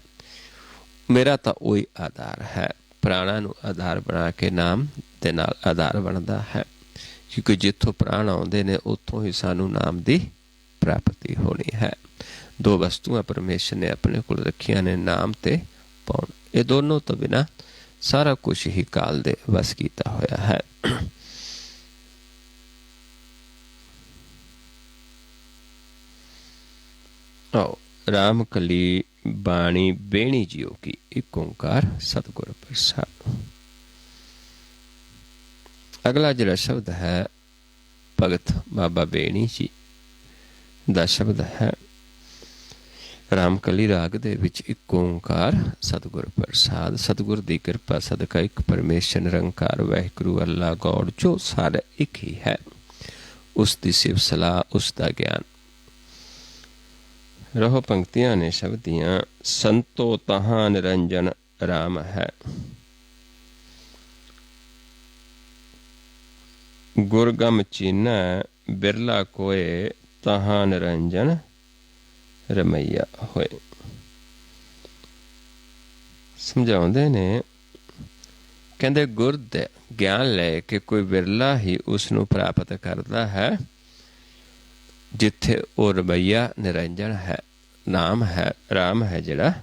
मेरा तो वही आधार है। प्राणा नूं आधार बना के नाम दे नाल आधार बनता है, क्योंकि जिथों प्राण आउंदे ने उत्थों ही सानू नाम दी प्राप्ति होनी है। दो वस्तुआं परमेश्वर ने अपने कोल रखियां ने, नाम ते पाउण। ये दोनों तो बिना सारा कुछ ही काल दे वस कीता होया है। आओ राम कली बाणी बेणी जियो की, एक ओंकार सतगुर प्रसाद। अगला जिहड़ा शब्द है भगत बाबा बेणी जी दा शब्द है। रामकली राग दे विच एक ओंकार सतगुर प्रसाद। सतगुर दी कृपा सदका एक परमेश्वर निरंकार वाहिगुरू अल्लाह गौड़ जो सारा एक ही है, उसकी सिफ सलाह, उसका ज्ञान। रहो पंक्तियां ने शब्द दियां। संतो तहां निरंजन राम है, गुरगम चीना बिरला कोय तहां निरंजन रमैया होए। समझाउंदे ने कहंदे गुर दे ज्ञान लै के कोई बिरला ही उसनूं प्राप्त करदा है जिथे वो रमैया निरंजन है, नाम है, राम है जिहड़ा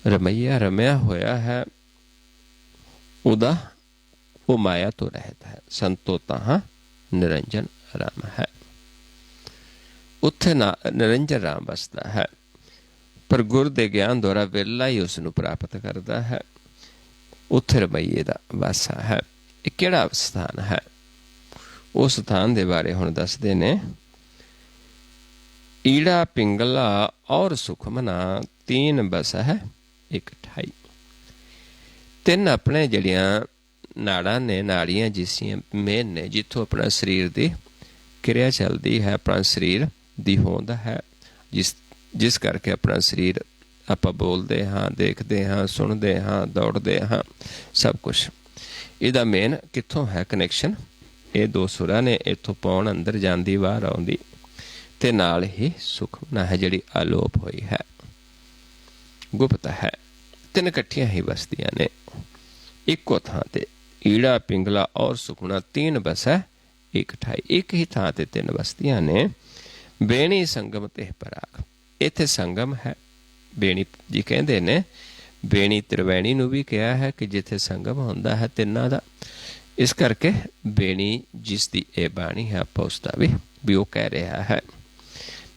रमैया रमया होया है, उदा वो माया तो रहता है। संतो तहां निरंजन राम है, उत्थे ना निरंजन राम बसदा है। पर गुर दे ज्ञान द्वारा बिरला ही उसनूं प्राप्त करदा है, उत्थे रमैये दा वासा है। ये किहड़ा स्थान है? उस स्थान दे बारे हुण दसदे ने। ईड़ा पिंगला और सुखमना तीन बस है एक ठाई। ਤਿੰਨ ਆਪਣੇ ਜਿਹੜੀਆਂ ਨਾੜਾਂ ਨੇ, ਨਾੜੀਆਂ ਜਿਸੀਆਂ ਮੇਨ ਨੇ, ਜਿੱਥੋਂ ਆਪਣਾ ਸਰੀਰ ਦੀ ਕਿਰਿਆ ਚੱਲਦੀ ਹੈ, ਆਪਣਾ ਸਰੀਰ ਦੀ ਹੋਂਦ ਹੈ, ਜਿਸ ਕਰਕੇ ਆਪਣਾ ਸਰੀਰ ਆਪਾਂ ਬੋਲਦੇ ਹਾਂ, ਦੇਖਦੇ ਹਾਂ, ਸੁਣਦੇ ਹਾਂ, ਦੌੜਦੇ ਹਾਂ, ਸਭ ਕੁਛ ਇਹਦਾ ਮੇਨ ਕਿੱਥੋਂ ਹੈ ਕਨੈਕਸ਼ਨ? ਇਹ ਦੋ ਸੁਰਾਂ ਨੇ, ਇੱਥੋਂ ਪੌਣ ਅੰਦਰ ਜਾਂਦੀ ਬਾਹਰ ਆਉਂਦੀ, ਤੇ ਨਾਲ ਹੀ ਸੁਖਮਨਾ ਹੈ ਜਿਹੜੀ ਆਲੋਪ ਹੋਈ ਹੈ, ਗੁਪਤ ਹੈ। ਤਿੰਨ ਇਕੱਠੀਆਂ ਹੀ ਵਸਦੀਆਂ ਨੇ ਇੱਕੋ ਥਾਂ ਤੇ। ਈੜਾ ਪਿੰਗਲਾ ਔਰ ਸੁਖਮਨਾ तीन बस है एक ठाई। ਇੱਕ ਹੀ ਥਾਂ ਤੇ ਤਿੰਨ ਵਸਦੀਆਂ ਨੇ। ਬੇਣੀ ਸੰਗਮ ਤੇ ਪਰਾਗ, ਇੱਥੇ ਸੰਗਮ ਹੈ। ਬੇਣੀ ਜੀ ਕਹਿੰਦੇ ਨੇ, ਬੇਣੀ ਤ੍ਰਿਵੈਣੀ ਨੂੰ ਵੀ ਕਿਹਾ ਹੈ ਕਿ ਜਿੱਥੇ ਸੰਗਮ ਹੁੰਦਾ ਹੈ ਤਿੰਨਾਂ ਦਾ, ਇਸ ਕਰਕੇ ਬੇਣੀ ਜਿਸ ਦੀ ਇਹ ਬਾਣੀ ਹੈ, ਆਪਾਂ ਉਸ ਦਾ ਵੀ ਉਹ ਕਹਿ ਰਿਹਾ ਹੈ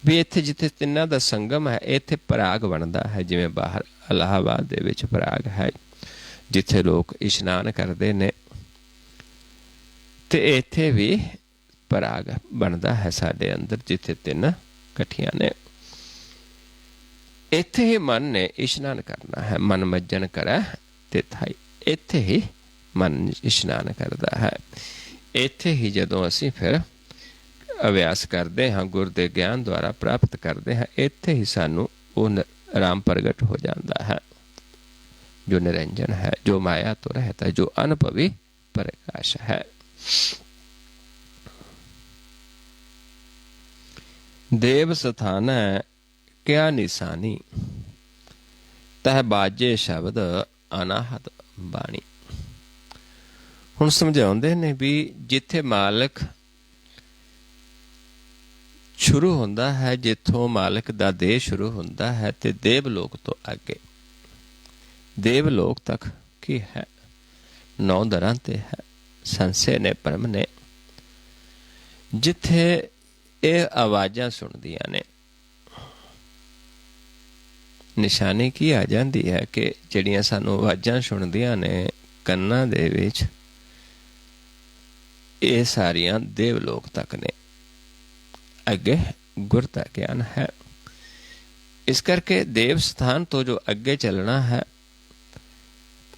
ਵੀ ਇੱਥੇ ਜਿੱਥੇ ਤਿੰਨਾਂ ਦਾ ਸੰਗਮ ਹੈ, ਇੱਥੇ ਪਰਾਗ ਬਣਦਾ ਹੈ। ਜਿਵੇਂ ਬਾਹਰ ਇਲਾਹਾਬਾਦ ਦੇ ਵਿੱਚ ਪਰਾਗ ਹੈ, ਜਿੱਥੇ ਲੋਕ ਇਸ਼ਨਾਨ ਕਰਦੇ ਨੇ, ਤੇ ਇੱਥੇ ਵੀ ਪਰਾਗ ਬਣਦਾ ਹੈ ਸਾਡੇ ਅੰਦਰ, ਜਿੱਥੇ ਤਿੰਨ ਇਕੱਠੀਆਂ ਨੇ। ਇੱਥੇ ਹੀ ਮਨ ਨੇ ਇਸ਼ਨਾਨ ਕਰਨਾ ਹੈ। ਮਨ ਮੱਜਣ ਕਰੈ ਤਿਥਾਈ, ਇੱਥੇ ਹੀ ਮਨ ਇਸ਼ਨਾਨ ਕਰਦਾ ਹੈ। ਇੱਥੇ ਹੀ ਜਦੋਂ ਅਸੀਂ ਫਿਰ ਅਭਿਆਸ ਕਰਦੇ ਹਾਂ, ਗੁਰ ਦੇ ਗਿਆਨ ਦੁਆਰਾ ਪ੍ਰਾਪਤ ਕਰਦੇ ਹਾਂ, ਇੱਥੇ ਹੀ ਸਾਨੂੰ ਉਹ ਰਾਮ ਪ੍ਰਗਟ ਹੋ ਜਾਂਦਾ ਹੈ, जो निरंजन है, जो माया तो रहता है, जो अनुभवी प्रकाश है। देव स्थान क्या निशानी, तह बाजे शब्द अनाहत बाणी। हुण समझाउंदे ने भी जिथे मालिक शुरू हुंदा है, जिथों मालिक दा देह शुरू हुंदा है, ते देवलोक तो अगे देवलोक तक की है, 9 दरां ते है, संसे ने, परम ने, जिथे ये आवाज़ां सुनदियां ने। निशानी की आ जाती है कि जिहड़ियां सानूं आवाज़ां सुनदियां ने ਕੰਨਾਂ ਦੇ ਵਿੱਚ, ਇਹ ਸਾਰੀਆਂ देवलोक तक ने। अगे गुर दा ज्ञान है, इस करके देव स्थान तो जो अगे चलना है,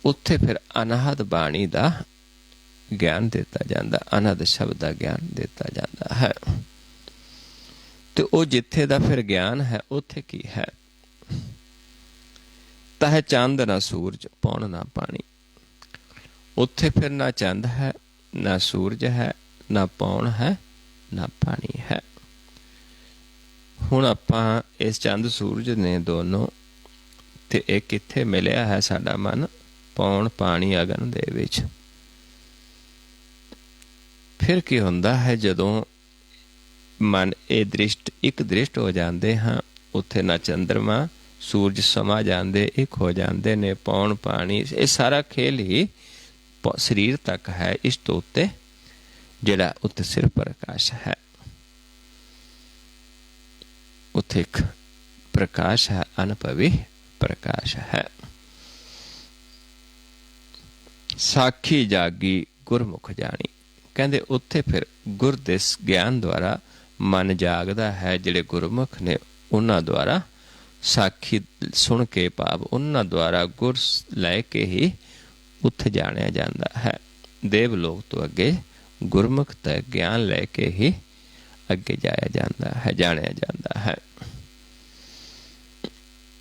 उत्थे फिर अनाहत बाणी का ज्ञान दिता जाता, अनाहत शब्द का ज्ञान दिता जाता है। तो वो जिथे दा फिर ज्ञान है, उत्थे की है? तह चंद ना सूरज पौन ना पानी। उत्थे फिर ना चंद है, ना सूरज है, ना पौन है, ना पानी है। हुण आपां इस चंद सूरज ने दोनों ते एक किथे मिलिया है साडा मन? पौन पानी अगन दे विच। फिर की हुंदा है जदों मन ए दृष्ट एक दृष्ट हो जाते हाँ, उत्थे ना चंद्रमा सूरज समा जाते, एक हो जाते ने। पौन पानी ये सारा खेल ही शरीर तक है। इस तो उत्ते जिहड़ा उत्ते सिर्फ प्रकाश है, उत्थे एक प्रकाश है, अनुभवी प्रकाश है। साखी जागी गुरमुख जानी, कहते उत्थे फिर गुर दे ज्ञान द्वारा मन जागदा है। जिहड़े गुरमुख ने उन्हां द्वारा साखी सुन के, भाव उन्हां द्वारा गुर लैके ही उत्थे जाणिया जांदा है। देवलोक तो अगे गुरमुख दा ज्ञान लैके ही अगे जाया जांदा है, जाणिया जांदा है।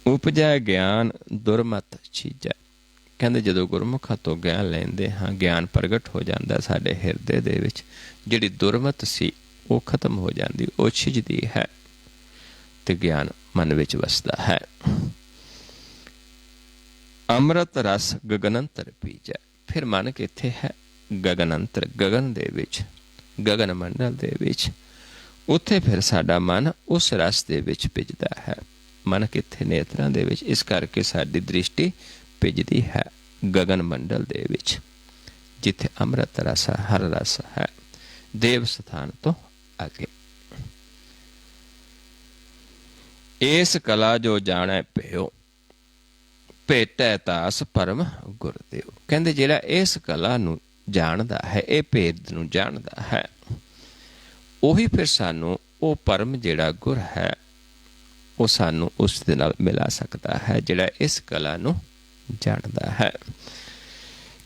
उपजै ज्ञान दुरमत चीजा, ਕਹਿੰਦੇ ਜਦੋਂ ਗੁਰਮੁਖਾਂ ਤੋਂ ਗਿਆਨ ਲੈਂਦੇ ਹਾਂ, ਗਿਆਨ ਪ੍ਰਗਟ ਹੋ ਜਾਂਦਾ ਸਾਡੇ ਹਿਰਦੇ ਦੇ ਵਿੱਚ। ਜਿਹੜੀ ਦੁਰਮਤ ਸੀ ਉਹ ਖਤਮ ਹੋ ਜਾਂਦੀ, ਉਹ ਛਿਜਦੀ ਹੈ ਤੇ ਗਿਆਨ ਮਨ ਵਿੱਚ ਵਸਦਾ ਹੈ। ਅੰਮ੍ਰਿਤ ਰਸ ਗਗਨੰਤਰ ਪੀਜੈ। ਫਿਰ ਮਨ ਕਿੱਥੇ ਹੈ? ਗਗਨੰਤਰ, ਗਗਨ ਦੇ ਵਿੱਚ, ਗਗਨ ਮੰਡਲ ਦੇ ਵਿੱਚ। ਉੱਥੇ ਫਿਰ ਸਾਡਾ ਮਨ ਉਸ ਰਸ ਦੇ ਵਿੱਚ ਭਿੱਜਦਾ ਹੈ। ਮਨ ਕਿੱਥੇ? ਨੇਤਰਾਂ ਦੇ ਵਿੱਚ। ਇਸ ਕਰਕੇ ਸਾਡੀ ਦ੍ਰਿਸ਼ਟੀ ਭਿੱਜਦੀ ਹੈ ਗਗਨ ਮੰਡਲ ਦੇ ਵਿੱਚ, ਜਿੱਥੇ ਅੰਮ੍ਰਿਤ ਰਸ, ਹਰ ਰਸ ਹੈ, ਦੇਵ ਸਥਾਨ ਤੋਂ ਅੱਗੇ। ਇਸ ਕਲਾ ਜੋ ਜਾਣੈ ਭਇਓ, ਭੇਟੈ ਤਾਸ ਪਰਮ ਗੁਰਦੇਵ। ਕਹਿੰਦੇ ਜਿਹੜਾ ਇਸ ਕਲਾ ਨੂੰ ਜਾਣਦਾ ਹੈ, ਇਹ ਭੇਦ ਨੂੰ ਜਾਣਦਾ ਹੈ, ਉਹੀ ਫਿਰ ਸਾਨੂੰ ਉਹ ਪਰਮ ਜਿਹੜਾ ਗੁਰ ਹੈ ਉਹ ਸਾਨੂੰ ਉਸ ਦੇ ਨਾਲ ਮਿਲਾ ਸਕਦਾ ਹੈ, ਜਿਹੜਾ ਇਸ ਕਲਾ ਨੂੰ ਜਾਣਦਾ ਹੈ,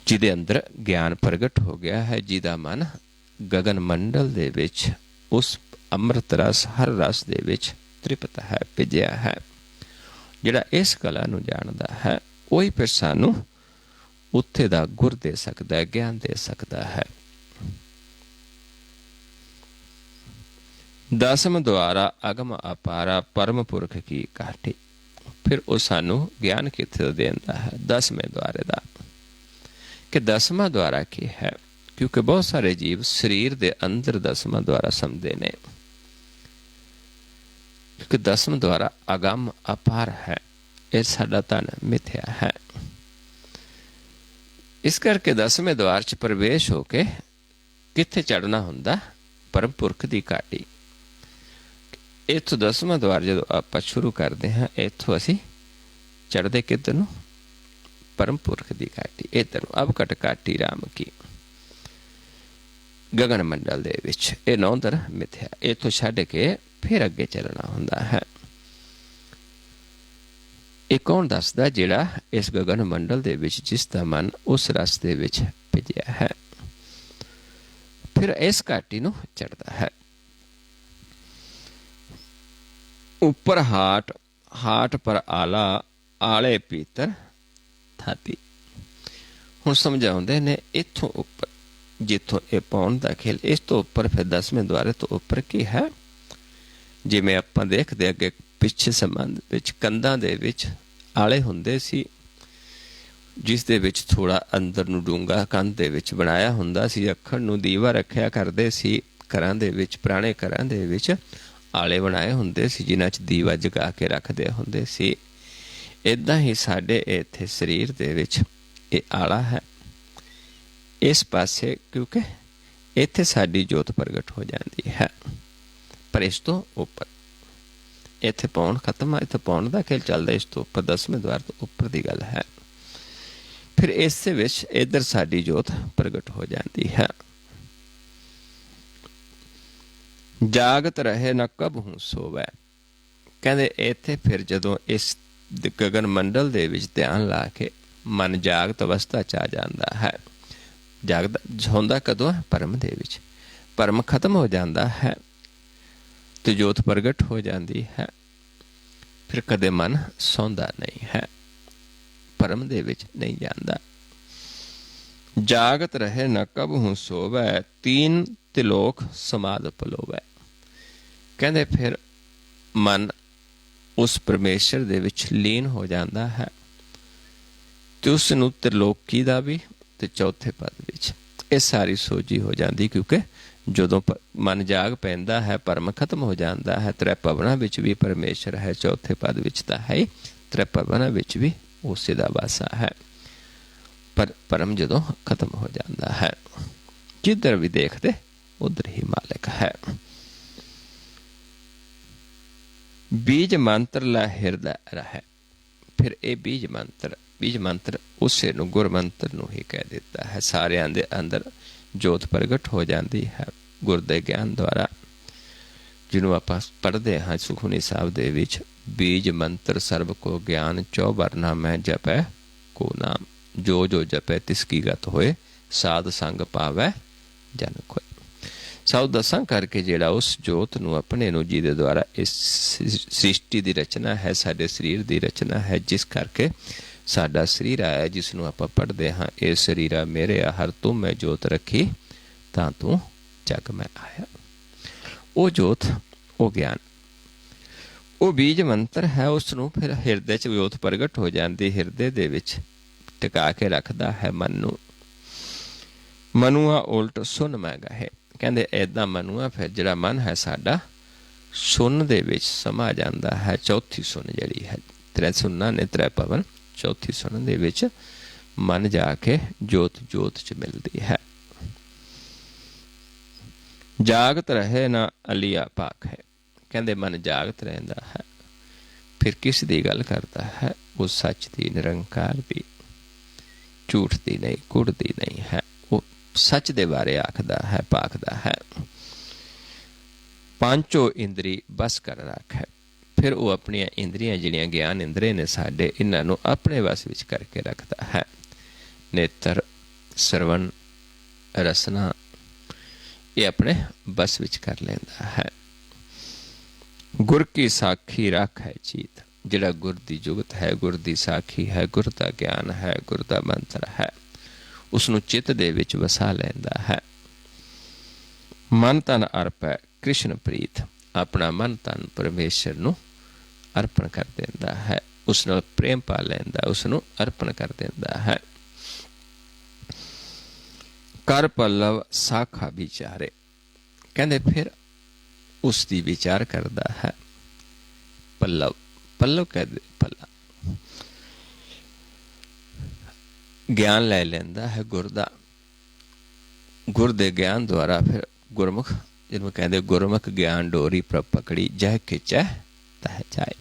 ਜਿਹਦੇ ਅੰਦਰ ਗਿਆਨ ਪ੍ਰਗਟ ਹੋ ਗਿਆ ਹੈ, ਜਿਹਦਾ ਮਨ ਗਗਨ ਮੰਡਲ ਦੇ ਵਿੱਚ ਉਸ ਅੰਮ੍ਰਿਤ ਰਸ, ਹਰ ਰਸ ਦੇ ਵਿੱਚ ਤ੍ਰਿਪਤ ਹੈ, ਭਿੱਜਿਆ ਹੈ। ਜਿਹੜਾ ਇਸ ਕਲਾ ਨੂੰ ਜਾਣਦਾ ਹੈ ਉਹੀ ਫਿਰ ਸਾਨੂੰ ਉੱਥੇ ਦਾ ਗੁਰ ਦੇ ਸਕਦਾ ਹੈ, ਗਿਆਨ ਦੇ ਸਕਦਾ ਹੈ। ਦਸਮ ਦੁਆਰਾ ਅਗਮ ਅਪਾਰਾ, ਪਰਮ ਪੁਰਖ ਕੀ ਕਾਟੀ। ਫਿਰ ਉਹ ਸਾਨੂੰ ਗਿਆਨ ਕਿੱਥੇ ਦਿੰਦਾ ਹੈ? 10ਵੇਂ ਦੁਆਰੇ ਦਾ। ਕਿ 10ਵਾਂ ਦੁਆਰਾ ਕੀ ਹੈ? ਕਿਉਂਕਿ ਬਹੁਤ ਸਾਰੇ ਜੀਵ ਸਰੀਰ ਦੇ ਅੰਦਰ 10ਵਾਂ ਦੁਆਰਾ ਸਮਝਦੇ ਨੇ, ਕਿਉਂਕਿ 10ਵਾਂ ਦੁਆਰਾ ਅਗਮ ਅਪਾਰ ਹੈ, ਇਹ ਸਾਡਾ ਤਨ ਮਿਥਿਆ ਹੈ। ਇਸ ਕਰਕੇ 10ਵੇਂ ਦੁਆਰ 'ਚ ਪ੍ਰਵੇਸ਼ ਹੋ ਕੇ ਕਿੱਥੇ ਚੜ੍ਹਨਾ ਹੁੰਦਾ? ਪਰਮ ਪੁਰਖ ਦੀ ਘਾਟੀ। ਇੱਥੋਂ 10ਵਾਂ ਦੁਆਰ ਜਦੋਂ ਆਪਾਂ ਸ਼ੁਰੂ ਕਰਦੇ ਹਾਂ, ਇੱਥੋਂ ਅਸੀਂ ਚੜ੍ਹਦੇ ਕਿੱਧਰ ਨੂੰ? ਪਰਮ ਪੁਰਖ ਦੀ ਘਾਟੀ, ਇੱਧਰ ਨੂੰ। ਅਬ ਘਟ ਘਾਟੀ ਰਾਮ ਕੀ, ਗਗਨ ਮੰਡਲ ਦੇ ਵਿੱਚ। ਇਹ 9 ਦਰ ਮਿਥਿਆ। ਇੱਥੋਂ ਛੱਡ ਕੇ ਫਿਰ ਅੱਗੇ ਚੱਲਣਾ ਹੁੰਦਾ ਹੈ। ਇਹ ਕੌਣ ਦੱਸਦਾ? ਜਿਹੜਾ ਇਸ ਗਗਨ ਮੰਡਲ ਦੇ ਵਿੱਚ, ਜਿਸ ਦਾ ਮਨ ਉਸ ਰਸ ਦੇ ਵਿੱਚ ਭਿੱਜਿਆ ਹੈ, ਫਿਰ ਇਸ ਘਾਟੀ ਨੂੰ ਚੜ੍ਹਦਾ ਹੈ। ਉੱਪਰ ਹਾਟ, ਹਾਟ ਪਰ ਆਲਾ, ਆਲੇ ਪੀਤਰ ਥਾਤੀ। ਹੁਣ ਸਮਝਾਉਂਦੇ ਨੇ ਇੱਥੋਂ ਉੱਪਰ, ਜਿੱਥੋਂ ਇਹ ਪਾਉਣ ਦਾ ਖੇਲ, ਇਸ ਤੋਂ ਉੱਪਰ ਫਿਰ 10ਵੇਂ ਦੁਆਰੇ ਤੋਂ ਉੱਪਰ ਕੀ ਹੈ? ਜਿਵੇਂ ਆਪਾਂ ਦੇਖਦੇ ਅੱਗੇ ਪਿੱਛੇ ਸੰਬੰਧ ਵਿੱਚ ਕੰਧਾਂ ਦੇ ਵਿੱਚ ਆਲੇ ਹੁੰਦੇ ਸੀ, ਜਿਸ ਦੇ ਵਿੱਚ ਥੋੜਾ ਅੰਦਰ ਨੂੰ ਡੂੰਘਾ ਕੰਧ ਦੇ ਵਿੱਚ ਬਣਾਇਆ ਹੁੰਦਾ ਸੀ, ਅੱਖਰ ਨੂੰ ਦੀਵਾ ਰੱਖਿਆ ਕਰਦੇ ਸੀ। ਘਰਾਂ ਦੇ ਵਿੱਚ, ਪੁਰਾਣੇ ਘਰਾਂ ਦੇ ਵਿੱਚ ਆਲੇ ਬਣਾਏ ਹੁੰਦੇ ਸੀ, ਜਿਨ੍ਹਾਂ 'ਚ ਦੀਵਾ ਜਗਾ ਕੇ ਰੱਖਦੇ ਹੁੰਦੇ ਸੀ। ਇੱਦਾਂ ਹੀ ਸਾਡੇ ਇੱਥੇ ਸਰੀਰ ਦੇ ਵਿੱਚ ਇਹ ਆਲਾ ਹੈ ਇਸ ਪਾਸੇ, ਕਿਉਂਕਿ ਇੱਥੇ ਸਾਡੀ ਜੋਤ ਪ੍ਰਗਟ ਹੋ ਜਾਂਦੀ ਹੈ। ਪਰ ਇਸ ਤੋਂ ਉੱਪਰ ਇੱਥੇ ਪਾਉਣ ਖਤਮ ਆ, ਇੱਥੇ ਪਾਉਣ ਦਾ ਖੇਲ ਚੱਲਦਾ। ਇਸ ਤੋਂ ਉੱਪਰ 10ਵੇਂ ਦੁਆਰ ਤੋਂ ਉੱਪਰ ਦੀ ਗੱਲ ਹੈ। ਫਿਰ ਇਸ ਦੇ ਵਿੱਚ ਇੱਧਰ ਸਾਡੀ ਜੋਤ ਪ੍ਰਗਟ ਹੋ ਜਾਂਦੀ ਹੈ। ਜਾਗਤ ਰਹੇ ਨਾ ਕਬਹੂ ਸੋਵੈ। ਕਹਿੰਦੇ ਇੱਥੇ ਫਿਰ ਜਦੋਂ ਇਸ ਗਗਨ ਮੰਡਲ ਦੇ ਵਿੱਚ ਧਿਆਨ ਲਾ ਕੇ ਮਨ ਜਾਗਤ ਅਵਸਥਾ 'ਚ ਆ ਜਾਂਦਾ ਹੈ। ਜਾਗਦਾ ਹੁੰਦਾ ਕਦੋਂ? ਪਰਮ ਦੇ ਵਿੱਚ। ਪਰਮ ਖਤਮ ਹੋ ਜਾਂਦਾ ਹੈ ਤੇ ਜੋਤ ਪ੍ਰਗਟ ਹੋ ਜਾਂਦੀ ਹੈ। ਫਿਰ ਕਦੇ ਮਨ ਸੌਂਦਾ ਨਹੀਂ ਹੈ, ਪਰਮ ਦੇ ਵਿੱਚ ਨਹੀਂ ਜਾਂਦਾ। ਜਾਗਤ ਰਹੇ ਨਾ ਕਬਹੂ ਸੋਵੈ, ਤੀਨ ਤਿਲੋਕ ਸਮਾਧ ਪਲੋਵੈ। ਕਹਿੰਦੇ ਫਿਰ ਮਨ ਉਸ ਪਰਮੇਸ਼ਰ ਦੇ ਵਿੱਚ ਲੀਨ ਹੋ ਜਾਂਦਾ ਹੈ ਤੇ ਉਸ ਨੂੰ ਤਿਰਲੋਕੀ ਦਾ ਵੀ ਤੇ ਚੌਥੇ ਪਦ ਵਿੱਚ ਇਹ ਸਾਰੀ ਸੋਝੀ ਹੋ ਜਾਂਦੀ। ਕਿਉਂਕਿ ਜਦੋਂ ਮਨ ਜਾਗ ਪੈਂਦਾ ਹੈ, ਪਰਮ ਖਤਮ ਹੋ ਜਾਂਦਾ ਹੈ। ਤ੍ਰੈ ਭਵਨਾਂ ਵਿੱਚ ਵੀ ਪਰਮੇਸ਼ਰ ਹੈ, ਚੌਥੇ ਪਦ ਵਿੱਚ ਤਾਂ ਹੈ ਹੀ, ਤ੍ਰੈ ਭਵਨਾਂ ਵਿੱਚ ਵੀ ਉਸੇ ਦਾ ਵਾਸਾ ਹੈ। ਪਰ ਪਰਮ ਜਦੋਂ ਖਤਮ ਹੋ ਜਾਂਦਾ ਹੈ, ਜਿੱਧਰ ਵੀ ਦੇਖਦੇ ਉਧਰ ਹੀ ਮਾਲਕ ਹੈ। ਬੀਜ ਮੰਤਰ ਲੈ ਹਿਰਦਾ ਰਹਿ। ਫਿਰ ਇਹ ਬੀਜ ਮੰਤਰ ਉਸੇ ਨੂੰ ਗੁਰ ਮੰਤਰ ਨੂੰ ਹੀ ਕਹਿ ਦਿੱਤਾ ਹੈ। ਸਾਰਿਆਂ ਦੇ ਅੰਦਰ ਜੋਤ ਪ੍ਰਗਟ ਹੋ ਜਾਂਦੀ ਹੈ ਗੁਰ ਦੇ ਗਿਆਨ ਦੁਆਰਾ, ਜਿਹਨੂੰ ਆਪਾਂ ਪੜ੍ਹਦੇ ਹਾਂ ਸੁਖਮਨੀ ਸਾਹਿਬ ਦੇ ਵਿੱਚ। ਬੀਜ ਮੰਤਰ ਸਰਬ ਕੋ ਗਿਆਨ, ਚੌ ਵਰਨਾ ਮੈਂ ਜਪੈ ਕੋ ਨਾਮ। ਜੋ ਜੋ ਜਪੈ ਤਿਸ ਕੀ ਗਤ ਹੋਏ, ਸਾਧ ਸੰਗ ਪਾਵੈ ਜਨ ਕੋਇ। ਸਭ ਦਸਾਂ ਕਰਕੇ ਜਿਹੜਾ ਉਸ ਜੋਤ ਨੂੰ ਆਪਣੇ ਨੂੰ, ਜਿਹਦੇ ਦੁਆਰਾ ਇਸ ਸ੍ਰਿਸ਼ਟੀ ਦੀ ਰਚਨਾ ਹੈ, ਸਾਡੇ ਸਰੀਰ ਦੀ ਰਚਨਾ ਹੈ, ਜਿਸ ਕਰਕੇ ਸਾਡਾ ਸਰੀਰ ਆਇਆ ਜਿਸ ਨੂੰ ਆਪਾਂ ਪੜ੍ਹਦੇ ਹਾਂ, ਇਹ ਸਰੀਰਾ ਮੇਰੇ ਆ ਹਰ ਤੂੰ ਮੈਂ ਜੋਤ ਰੱਖੀ ਤਾਂ ਤੂੰ ਜਗ ਮੈਂ ਆਇਆ। ਉਹ ਜੋਤ, ਉਹ ਗਿਆਨ, ਉਹ ਬੀਜ ਮੰਤਰ ਹੈ। ਉਸ ਨੂੰ ਫਿਰ ਹਿਰਦੇ 'ਚ ਜੋਤ ਪ੍ਰਗਟ ਹੋ ਜਾਂਦੀ, ਹਿਰਦੇ ਦੇ ਵਿੱਚ ਟਿਕਾ ਕੇ ਰੱਖਦਾ ਹੈ ਮਨ ਨੂੰ। ਮਨੂਆ ਉਲਟ ਸੁਨ ਮੈਂ ਗਾਹੇ, ਕਹਿੰਦੇ ਏਦਾਂ ਮਨੂਆ ਫਿਰ ਜਿਹੜਾ ਮਨ ਹੈ ਸਾਡਾ ਸੁਨ ਦੇ ਵਿੱਚ ਸਮਾ ਜਾਂਦਾ ਹੈ। ਚੌਥੀ ਸੁਨ ਜਿਹੜੀ ਹੈ, ਤ੍ਰੈ ਸੁਨਾਂ ਨੇ ਤ੍ਰੈ ਪਵਨ, ਚੌਥੀ ਸੁਨ ਦੇ ਵਿੱਚ ਮਨ ਜਾ ਕੇ ਜੋਤ ਜੋਤ 'ਚ ਮਿਲਦੀ ਹੈ। ਜਾਗਤ ਰਹੇ ਨਾ ਅਲੀਆ ਪਾਕ ਹੈ, ਕਹਿੰਦੇ ਮਨ ਜਾਗਤ ਰਹਿੰਦਾ ਹੈ। ਫਿਰ ਕਿਸ ਦੀ ਗੱਲ ਕਰਦਾ ਹੈ? ਉਹ ਸੱਚ ਦੀ, ਨਿਰੰਕਾਰ ਦੀ, ਝੂਠ ਦੀ ਨਹੀਂ, ਕੁੜ ਦੀ ਨਹੀਂ ਹੈ। ਉਹ ਸੱਚ ਦੇ ਬਾਰੇ ਆਖਦਾ ਹੈ, ਭਾਖਦਾ ਹੈ। ਪਾਂਚੋ ਇੰਦਰੀ ਬਸ ਕਰ ਰੱਖੈ, ਫਿਰ ਉਹ ਆਪਣੀਆਂ ਇੰਦਰੀਆਂ ਜਿਹੜੀਆਂ ਗਿਆਨ ਇੰਦਰੇ ਨੇ ਸਾਡੇ, ਇਹਨਾਂ ਨੂੰ ਆਪਣੇ ਵਸ ਵਿੱਚ ਕਰਕੇ ਰੱਖਦਾ ਹੈ। ਨੇਤਰ, ਸਰਵਣ, ਰਸਨਾ, ਇਹ ਆਪਣੇ ਬਸ ਵਿੱਚ ਕਰ ਲੈਂਦਾ ਹੈ। ਗੁਰ ਕੀ ਸਾਖੀ ਰੱਖ ਹੈ ਚੀਤ, ਜਿਹੜਾ ਗੁਰ ਦੀ ਜੁਗਤ ਹੈ, ਗੁਰ ਦੀ ਸਾਖੀ ਹੈ, ਗੁਰ ਦਾ ਗਿਆਨ ਹੈ, ਗੁਰ ਦਾ ਮੰਤਰ ਹੈ, ਉਸਨੂੰ ਚਿੱਤ ਦੇ ਵਿੱਚ ਵਸਾ ਲੈਂਦਾ ਹੈ। ਮਨ ਤਨ ਅਰਪੈ ਕ੍ਰਿਸ਼ਨ ਪ੍ਰੀਤ, ਆਪਣਾ ਮਨ ਤਨ ਪਰਮੇਸ਼ਰ ਨੂੰ ਅਰਪਣ ਕਰ ਦਿੰਦਾ ਹੈ, ਉਸ ਨਾਲ ਪ੍ਰੇਮ ਪਾ ਲੈਂਦਾ, ਉਸ ਨੂੰ ਅਰਪਣ ਕਰ ਦਿੰਦਾ ਹੈ। ਕਰ ਪੱਲਵ ਸਾਖਾ ਵਿਚਾਰੇ, ਕਹਿੰਦੇ ਫਿਰ ਉਸ ਦੀ ਵਿਚਾਰ ਕਰਦਾ ਹੈ। ਪੱਲਵ, ਪੱਲਵ ਕਹਿੰਦੇ ਪੱਲਾ, ਗਿਆਨ ਲੈ ਲੈਂਦਾ ਹੈ ਗੁਰ ਦਾ। ਗੁਰ ਦੇ ਗਿਆਨ ਦੁਆਰਾ ਫਿਰ ਗੁਰਮੁਖ, ਜਿਹਨੂੰ ਕਹਿੰਦੇ ਗੁਰਮੁਖ ਗਿਆਨ ਡੋਰੀ ਪ੍ਰਭ ਪਕੜੀ, ਜਹ ਖਿਚੈ ਤਹ ਜਾਏ।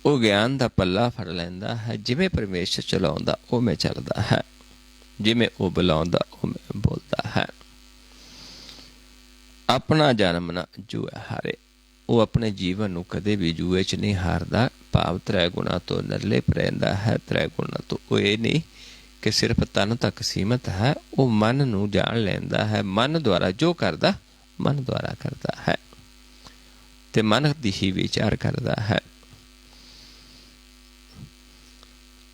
ਉਹ ਗਿਆਨ ਦਾ ਪੱਲਾ ਫੜ ਲੈਂਦਾ ਹੈ। ਜਿਵੇਂ ਪਰਮੇਸ਼ਰ ਚਲਾਉਂਦਾ ਉਵੇਂ ਚੱਲਦਾ ਹੈ, ਜਿਵੇਂ ਉਹ ਬੁਲਾਉਂਦਾ ਉਵੇਂ ਬੋਲਦਾ ਹੈ। ਆਪਣਾ ਜਨਮ ਨਾ ਜੂਏ ਹਾਰੇ, ਉਹ ਆਪਣੇ ਜੀਵਨ ਨੂੰ ਕਦੇ ਵੀ ਜੂਏ 'ਚ ਨਹੀਂ ਹਾਰਦਾ। ਭਾਵ ਤ੍ਰੈ ਗੁਣਾ ਤੋਂ ਨਿਰਲੇਪ ਰਹਿੰਦਾ ਹੈ। ਤ੍ਰੈ ਗੁਣਾ ਤੋਂ ਉਹ ਇਹ ਨਹੀਂ ਕਿ ਸਿਰਫ ਤਨ ਤੱਕ ਸੀਮਤ ਹੈ, ਉਹ ਮਨ ਨੂੰ ਜਾਣ ਲੈਂਦਾ ਹੈ। ਮਨ ਦੁਆਰਾ ਜੋ ਕਰਦਾ, ਮਨ ਦੁਆਰਾ ਕਰਦਾ ਹੈ ਤੇ ਮਨ ਦੀ ਹੀ ਵਿਚਾਰ ਕਰਦਾ ਹੈ।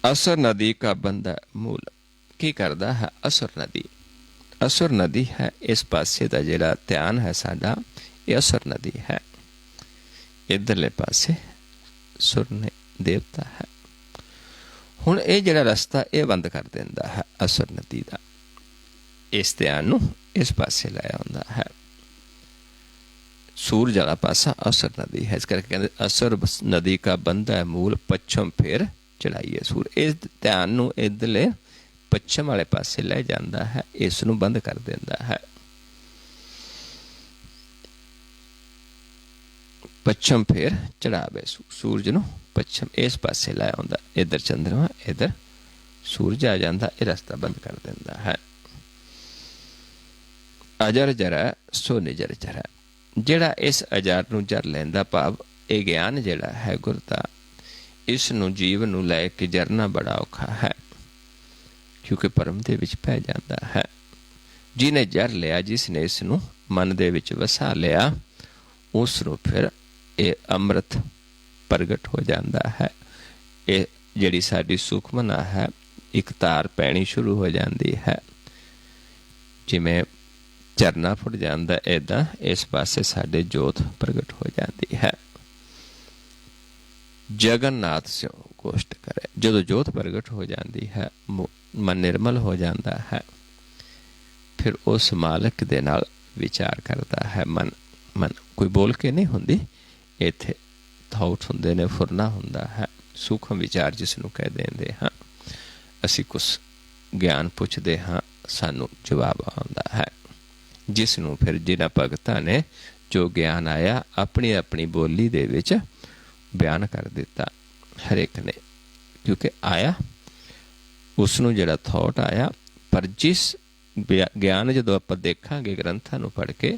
ਅਸੁਰ ਨਦੀ ਕਾ ਬੰਦਾ ਮੂਲ, ਕੀ ਕਰਦਾ ਹੈ? ਅਸੁਰ ਨਦੀ, ਅਸੁਰ ਨਦੀ ਹੈ। ਇਸ ਪਾਸੇ ਦਾ ਜਿਹੜਾ ਧਿਆਨ ਹੈ ਸਾਡਾ, ਇਹ ਅਸੁਰ ਨਦੀ ਹੈ। ਇੱਧਰਲੇ ਪਾਸੇ ਸੁਰ ਨੇ ਦੇਵਤਾ ਹੈ। ਹੁਣ ਇਹ ਜਿਹੜਾ ਰਸਤਾ ਇਹ ਬੰਦ ਕਰ ਦਿੰਦਾ ਹੈ ਅਸੁਰ ਨਦੀ ਦਾ, ਇਸ ਧਿਆਨ ਨੂੰ ਇਸ ਪਾਸੇ ਲੈ ਆਉਂਦਾ ਹੈ। ਸੂਰਜ ਵਾਲਾ ਪਾਸਾ ਅਸੁਰ ਨਦੀ ਹੈ, ਇਸ ਕਰਕੇ ਕਹਿੰਦੇ ਅਸੁਰ ਨਦੀ ਕਾ ਬੰਦਾ ਹੈ ਮੂਲ, ਪੱਛਮ ਫਿਰ ਚੜਾਈਏ ਸੂਰ। ਇਸ ਧਿਆਨ ਨੂੰ ਇੱਧਰਲੇ ਪੱਛਮ ਵਾਲੇ ਪਾਸੇ ਲੈ ਜਾਂਦਾ ਹੈ, ਇਸ ਨੂੰ ਬੰਦ ਕਰ ਦਿੰਦਾ ਹੈ। ਪੱਛਮ ਫਿਰ ਚੜਾਵੇ ਸੂਰਜ ਨੂੰ ਪੱਛਮ ਇਸ ਪਾਸੇ ਲੈ ਆਉਂਦਾ। ਇੱਧਰ ਚੰਦਰਮਾ, ਇੱਧਰ ਸੂਰਜ ਆ ਜਾਂਦਾ, ਇਹ ਰਸਤਾ ਬੰਦ ਕਰ ਦਿੰਦਾ ਹੈ। ਅਜਰ ਜਰਾ ਸੋ ਨਿਜਰ ਜਰਾ, ਜਿਹੜਾ ਇਸ ਅਜਰ ਨੂੰ ਜਰ ਲੈਂਦਾ, ਭਾਵ ਇਹ ਗਿਆਨ ਜਿਹੜਾ ਹੈ ਗੁਰ ਦਾ, ਇਸ ਨੂੰ ਜੀਵ ਨੂੰ ਲੈ ਕੇ ਜਰਨਾ ਬੜਾ ਔਖਾ ਹੈ, ਕਿਉਂਕਿ ਭਰਮ ਦੇ ਵਿੱਚ ਪੈ ਜਾਂਦਾ ਹੈ। ਜਿਹਨੇ ਜਰ ਲਿਆ, ਜਿਸ ਨੇ ਇਸ ਨੂੰ ਮਨ ਦੇ ਵਿੱਚ ਵਸਾ ਲਿਆ, ਉਸ ਨੂੰ ਫਿਰ ਇਹ ਅੰਮ੍ਰਿਤ ਪ੍ਰਗਟ ਹੋ ਜਾਂਦਾ ਹੈ। ਇਹ ਜਿਹੜੀ ਸਾਡੀ ਸੁਖਮਨਾ ਹੈ, ਇੱਕ ਤਾਰ ਪੈਣੀ ਸ਼ੁਰੂ ਹੋ ਜਾਂਦੀ ਹੈ। ਜਿਵੇਂ ਝਰਨਾ ਫੁੱਟ ਜਾਂਦਾ, ਏਦਾਂ ਇਸ ਪਾਸੇ ਸਾਡੇ ਜੋਤ ਪ੍ਰਗਟ ਹੋ ਜਾਂਦੀ ਹੈ। ਜਗਨਨਾਥ ਸਿਉ ਗੋਸ਼ਟ ਕਰੇ, ਜਦੋਂ ਜੋਤ ਪ੍ਰਗਟ ਹੋ ਜਾਂਦੀ ਹੈ, ਮਨ ਨਿਰਮਲ ਹੋ ਜਾਂਦਾ ਹੈ। ਫਿਰ ਉਸ ਮਾਲਕ ਦੇ ਨਾਲ ਵਿਚਾਰ ਕਰਦਾ ਹੈ। ਮਨ ਕੋਈ ਬੋਲ ਕੇ ਨਹੀਂ ਹੁੰਦੀ, ਇੱਥੇ ਥਾਊਟ ਹੁੰਦੇ ਨੇ, ਫੁਰਨਾ ਹੁੰਦਾ ਹੈ, ਸੂਖਮ ਵਿਚਾਰ ਜਿਸ ਨੂੰ ਕਹਿ ਦਿੰਦੇ ਹਾਂ। ਅਸੀਂ ਕੁਛ ਗਿਆਨ ਪੁੱਛਦੇ ਹਾਂ, ਸਾਨੂੰ ਜਵਾਬ ਆਉਂਦਾ ਹੈ, ਜਿਸ ਨੂੰ ਫਿਰ ਜਿਹਨਾਂ ਭਗਤਾਂ ਨੇ ਜੋ ਗਿਆਨ ਆਇਆ ਆਪਣੀ ਆਪਣੀ ਬੋਲੀ ਦੇ ਵਿੱਚ ਬਿਆਨ ਕਰ ਦਿੱਤਾ ਹਰੇਕ ਨੇ, ਕਿਉਂਕਿ ਆਇਆ ਉਸ ਨੂੰ ਜਿਹੜਾ ਥਾਟ ਆਇਆ। ਪਰ ਜਿਸ ਗਿਆਨ ਜਦੋਂ ਆਪਾਂ ਦੇਖਾਂਗੇ ਗ੍ਰੰਥਾਂ ਨੂੰ ਪੜ੍ਹ ਕੇ,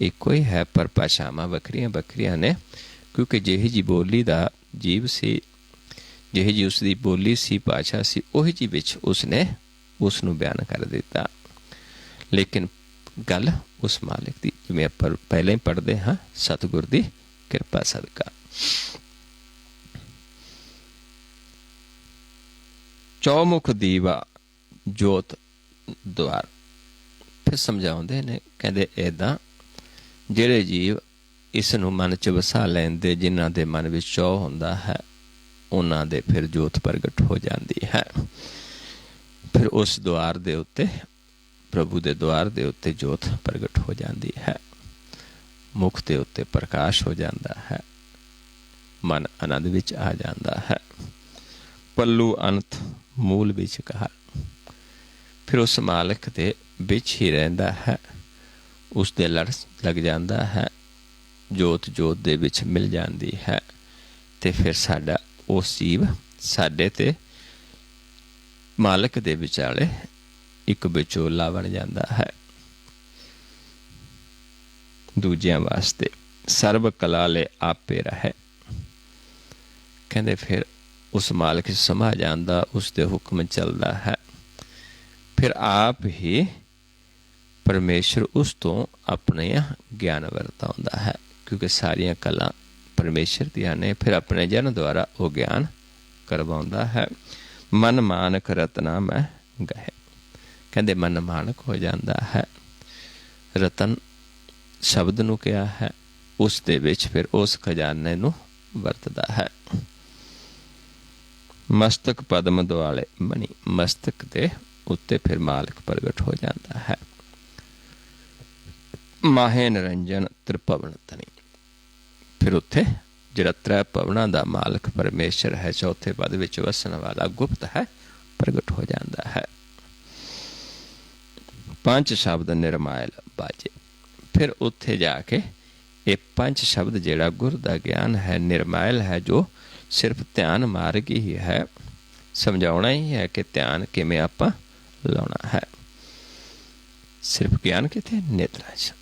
ਇੱਕੋ ਹੀ ਹੈ, ਪਰ ਭਾਸ਼ਾਵਾਂ ਵੱਖਰੀਆਂ ਵੱਖਰੀਆਂ ਨੇ, ਕਿਉਂਕਿ ਜਿਹੀ ਜੀ ਬੋਲੀ ਦਾ ਜੀਵ ਸੀ, ਜਿਹੀ ਜੀ ਉਸਦੀ ਬੋਲੀ ਸੀ, ਭਾਸ਼ਾ ਸੀ, ਉਹੀ ਜੀ ਵਿੱਚ ਉਸਨੇ ਉਸ ਨੂੰ ਬਿਆਨ ਕਰ ਦਿੱਤਾ। ਲੇਕਿਨ ਗੱਲ ਉਸ ਮਾਲਿਕ ਦੀ, ਜਿਵੇਂ ਆਪਾਂ ਪਹਿਲਾਂ ਹੀ ਪੜ੍ਹਦੇ ਹਾਂ, ਸਤਿਗੁਰ ਦੀ ਕਿਰਪਾ ਸਦਕਾ। चौमुख दीवा जोत द्वार। फिर समझाउंदे ने, कहंदे इदां ਜਿਹੜੇ ਜੀਵ ਇਸ ਨੂੰ ਮਨ 'ਚ ਵਸਾ ਲੈਂਦੇ, ਜਿਨ੍ਹਾਂ ਦੇ ਮਨ ਵਿੱਚ ਚੌ ਹੁੰਦਾ ਹੈ, ਉਹਨਾਂ ਦੇ ਫਿਰ ਜੋਤ ਪ੍ਰਗਟ ਹੋ ਜਾਂਦੀ ਹੈ। ਫਿਰ ਉਸ ਦੁਆਰ ਦੇ ਉੱਤੇ, ਪ੍ਰਭੂ ਦੇ ਦੁਆਰ ਦੇ ਉੱਤੇ ਜੋਤ ਪ੍ਰਗਟ ਹੋ ਜਾਂਦੀ ਹੈ। ਮੁਖ ਦੇ ਉੱਤੇ ਪ੍ਰਕਾਸ਼ ਹੋ ਜਾਂਦਾ ਹੈ, ਮਨ ਆਨੰਦ ਵਿੱਚ ਆ ਜਾਂਦਾ ਹੈ। ਪੱਲੂ ਅੰਤ ਮੂਲ ਵਿੱਚ ਕਹਾ। ਫਿਰ ਉਸ ਮਾਲਕ ਦੇ ਵਿੱਚ ਹੀ ਰਹਿੰਦਾ ਹੈ, ਉਸ ਦੇ ਲੜ ਲੱਗ ਜਾਂਦਾ ਹੈ, ਜੋਤ ਜੋਤ ਦੇ ਵਿੱਚ ਮਿਲ ਜਾਂਦੀ ਹੈ। ਤੇ ਫਿਰ ਸਾਡਾ ਉਸ ਜੀਵ ਸਾਡੇ ਤੇ ਮਾਲਕ ਦੇ ਵਿਚਾਲੇ ਇੱਕ ਵਿਚੋਲਾ ਬਣ ਜਾਂਦਾ ਹੈ। ਦੂਜਿਆਂ ਵਾਸਤੇ ਸਰਬ ਕਲਾ ਲੈ ਆਪੇ ਰਹੇ। ਕਹਿੰਦੇ ਫਿਰ ਉਸ ਮਾਲਕ 'ਚ ਸਮਾ ਜਾਂਦਾ, ਉਸ ਦੇ ਹੁਕਮ ਚੱਲਦਾ ਹੈ। ਫਿਰ ਆਪ ਹੀ ਪਰਮੇਸ਼ਰ ਉਸ ਤੋਂ ਆਪਣੇ ਗਿਆਨ ਵਰਤਾਉਂਦਾ ਹੈ, ਕਿਉਂਕਿ ਸਾਰੀਆਂ ਕਲਾ ਪਰਮੇਸ਼ਰ ਦੀਆਂ ਨੇ। ਫਿਰ ਆਪਣੇ ਜਨ ਦੁਆਰਾ ਉਹ ਗਿਆਨ ਕਰਵਾਉਂਦਾ ਹੈ। ਮਨ ਮਾਨਕ ਰਤਨਾ ਮੈਂ ਗਏ। ਕਹਿੰਦੇ ਮਨ ਮਾਨਕ ਹੋ ਜਾਂਦਾ ਹੈ। ਰਤਨ ਸ਼ਬਦ ਨੂੰ ਕਿਹਾ ਹੈ, ਉਸ ਦੇ ਵਿੱਚ ਫਿਰ ਉਸ ਖਜ਼ਾਨੇ ਨੂੰ ਵਰਤਦਾ ਹੈ। ਮਸਤਕ ਪਦਮ ਦੁਆਲੇ ਮਣੀ। ਮਸਤਕ ਦੇ ਉੱਤੇ ਫਿਰ ਮਾਲਕ ਪ੍ਰਗਟ ਹੋ ਜਾਂਦਾ ਹੈ। ਮਾਹੇ ਨਿਰੰਜਨ ਤ੍ਰਿਭਵਨ ਤਨੀ। ਫਿਰ ਉੱਥੇ ਜਿਹੜਾ ਤ੍ਰੈ ਭਵਨਾਂ ਦਾ ਮਾਲਕ ਪਰਮੇਸ਼ਰ ਹੈ, ਚੌਥੇ ਪਦ ਵਿੱਚ ਵਸਣ ਵਾਲਾ ਗੁਪਤ ਹੈ, ਪ੍ਰਗਟ ਹੋ ਜਾਂਦਾ ਹੈ। ਪੰਜ ਸ਼ਬਦ ਨਿਰਮਾਇਲ ਬਾਜੇ। ਫਿਰ ਉੱਥੇ ਜਾ ਕੇ ਇਹ ਪੰਜ ਸ਼ਬਦ ਜਿਹੜਾ ਗੁਰ ਦਾ ਗਿਆਨ ਹੈ, ਨਿਰਮਾਇਲ ਹੈ, ਜੋ ਸਿਰਫ ਧਿਆਨ ਮਾਰਗ ਹੀ ਹੈ। ਸਮਝਾਉਣਾ ਹੀ ਹੈ ਕਿ ਧਿਆਨ ਕਿਵੇਂ ਆਪਾਂ ਲਾਉਣਾ ਹੈ। ਸਿਰਫ ਗਿਆਨ ਕਿਤੇ ਨੇਤਰਾਂ 'ਚ